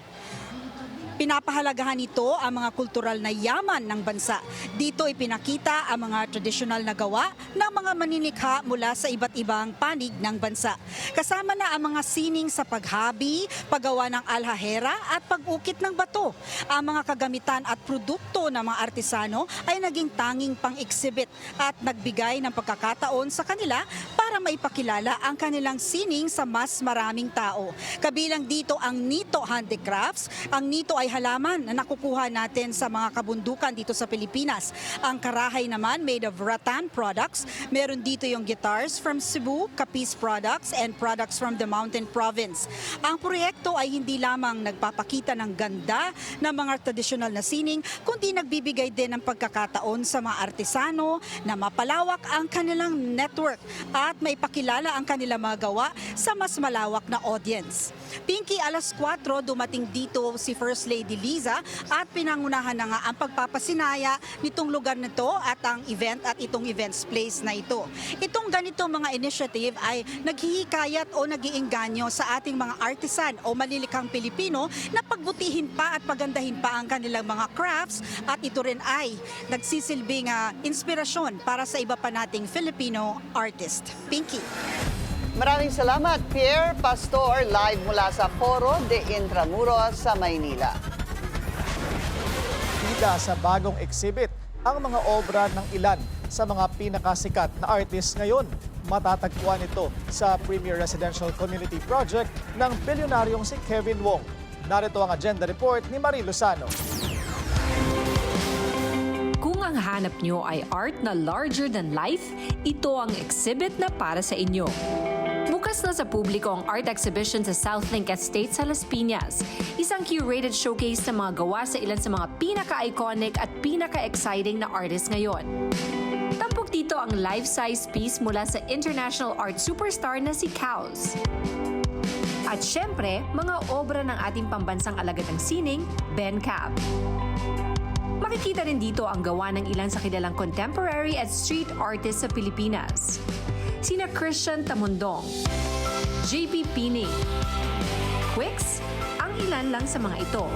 Pinapahalagahan nito ang mga kultural na yaman ng bansa. Dito ipinakita ang mga tradisyonal na gawa ng mga manilikha mula sa iba't ibang panig ng bansa. Kasama na ang mga sining sa paghabi, paggawa ng alhahera at pag-ukit ng bato. Ang mga kagamitan at produkto ng mga artisano ay naging tanging pang-exhibit at nagbigay ng pagkakataon sa kanila para maipakilala ang kanilang sining sa mas maraming tao. Kabilang dito ang Nito Handicrafts. Ang Nito ay halaman na nakukuha natin sa mga kabundukan dito sa Pilipinas. Ang karahay naman made of rattan products. Meron dito yung guitars from Cebu, Capiz products, and products from the Mountain Province. Ang proyekto ay hindi lamang nagpapakita ng ganda ng mga tradisyonal na sining, kundi nagbibigay din ng pagkakataon sa mga artisano na mapalawak ang kanilang network at maipakilala ang kanilang mga gawa sa mas malawak na audience. Pinky, 4:00 dumating dito si First Lady Liza at pinangunahan na nga ang pagpapasinaya nitong lugar nito at ang event at itong events place na ito. Itong ganito mga initiative ay naghihikayat o nag-iinganyo sa ating mga artisan o malilikhang Pilipino na pagbutihin pa at pagandahin pa ang kanilang mga crafts at ito rin ay nagsisilbing inspirasyon para sa iba pa nating Filipino artist. Pinky. Maraming salamat, Pierre Pastor, live mula sa Foro de Intramuros sa Maynila. Bida sa bagong exhibit ang mga obra ng ilan sa mga pinakasikat na artists ngayon. Matatagpuan ito sa Premier Residential Community Project ng bilyonaryong si Kevin Wong. Narito ang agenda report ni Marie Lozano. Kung ang hanap nyo ay art na larger than life, ito ang exhibit na para sa inyo. Bukas na sa publiko ang art exhibition sa Southlink Estate sa Las Piñas. Isang curated showcase ng mga gawa sa ilan sa mga pinaka-iconic at pinaka-exciting na artists ngayon. Tampok dito ang life-size piece mula sa international art superstar na si Kaws. At syempre, mga obra ng ating pambansang alagad ng sining, Ben Cab. Makikita rin dito ang gawa ng ilan sa kilalang contemporary at street artists sa Pilipinas. Sina Christian Tamundong, JP Pining, Quix, ang ilan lang sa mga ito.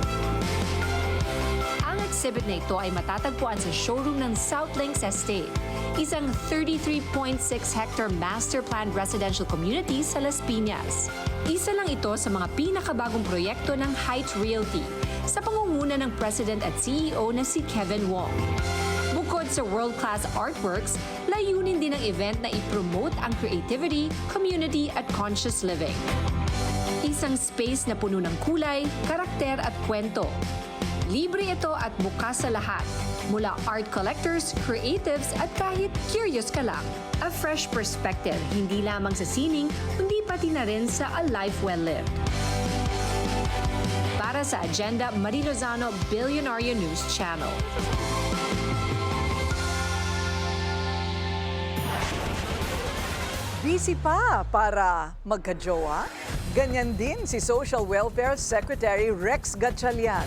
Ang exhibit na ito ay matatagpuan sa showroom ng Southlink Estate, isang 33.6 hectare master planned residential community sa Las Piñas. Isa lang ito sa mga pinakabagong proyekto ng Heights Realty sa pangunguna ng President at CEO na si Kevin Wong. Bukod sa world-class artworks, layunin din ng event na i-promote ang creativity, community at conscious living. Isang space na puno ng kulay, karakter at kwento. Libre ito at bukas sa lahat, mula art collectors, creatives at kahit curious ka lang. A fresh perspective, hindi lamang sa sining, kundi pati na rin sa a life well lived. Para sa Agenda, Marie Lozano, Billionaire News Channel. busy pa para magkajowa? Ganyan din si Social Welfare Secretary Rex Gatchalian.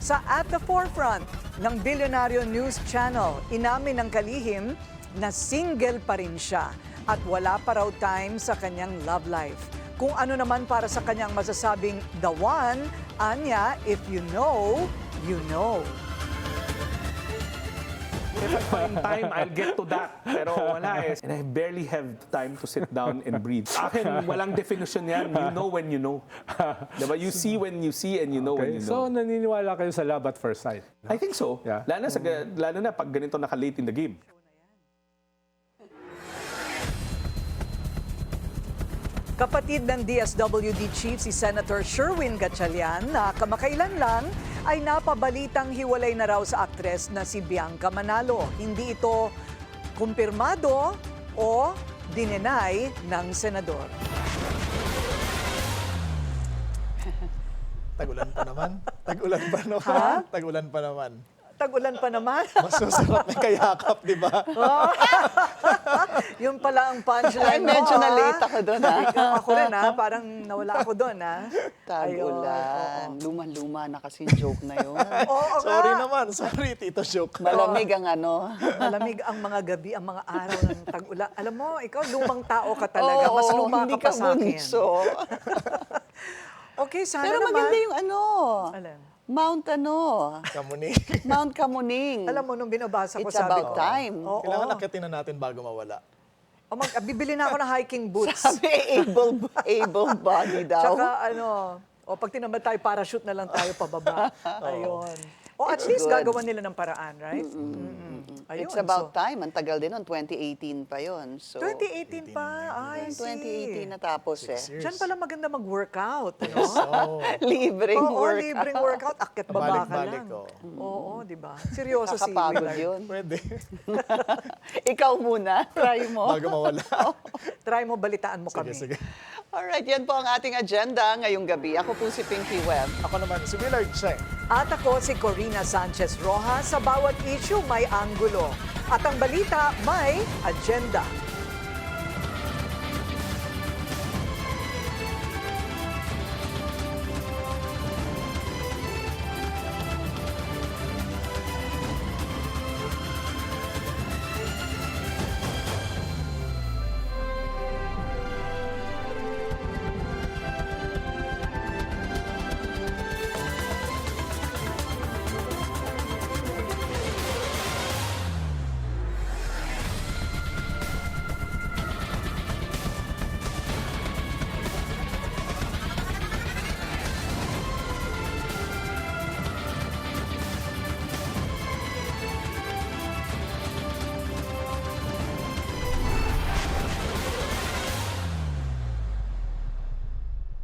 Sa At the Forefront ng Bilyonaryo News Channel, inamin ng kalihim na single pa rin siya at wala pa raw time sa kanyang love life. Kung ano naman para sa kanyang masasabing the one, anya, if you know, you know. If I find time, I'll get to that. Pero wala eh. And I barely have time to sit down and breathe. Akin, walang definition yan. You know when you know. Diba? You see when you see and you know when you know. So, naniniwala kayo sa love at first sight? I think so. Yeah. Lalo na pag ganito naka-late in the game. Kapatid ng DSWD Chief si Senator Sherwin Gatchalian na kamakailan lang ay napabalitang hiwalay na raw sa aktres na si Bianca Manalo. Hindi ito kumpirmado o dinenay ng senador. Tagulan pa naman. Tagulan pa naman. Ha? Tagulan pa naman. Tagulan pa naman. Mas masarap na kayakap, di ba? Yun pala ang punchline mo. Medyo na-late ako doon, ha? Ako rin, ha? Parang nawala ako doon, ha? Tagulan. Luma-luma na kasi joke na yun. Sorry naman. Sorry, Tito Joke. Malamig ang ano. Malamig ang mga gabi, ang mga araw ng tag-ulan. Alam mo, ikaw lumang tao ka talaga. Mas luma hindi ka pa sa akin. bunso. Okay, sana Pero naman. maganda yung ano. Alam. Mount Kamuning. Mount Kamuning. Alam mo, nung binabasa ko, It's sabi about ko, time. Kailangan nakitin na natin bago mawala. Bibili na ako ng hiking boots. Sabi, able body daw. Tsaka pag tinamad tayo, parachute na lang tayo pababa. Ayun. At least good. gagawa nila ng paraan, right? Ayun, It's about time. Ang tagal din nun. 2018 pa yun. So, 2018 pa? Ay, 2018 natapos eh. Diyan pala maganda mag-workout. Libreng workout. Libreng workout. Akit baba ka Balik-balik, lang. Oo, di ba? Seryoso si Nakakapagod Willard. yun. Pwede. Ikaw muna. Try mo. Bago mawala. Try mo, balitaan mo kami. Sige. Alright, yan po ang ating agenda ngayong gabi. Ako po si Pinky Webb. Ako naman, si Willard Cheng. At ako si Corina Sanchez Rojas. Sa bawat issue may anggulo. At ang balita may agenda.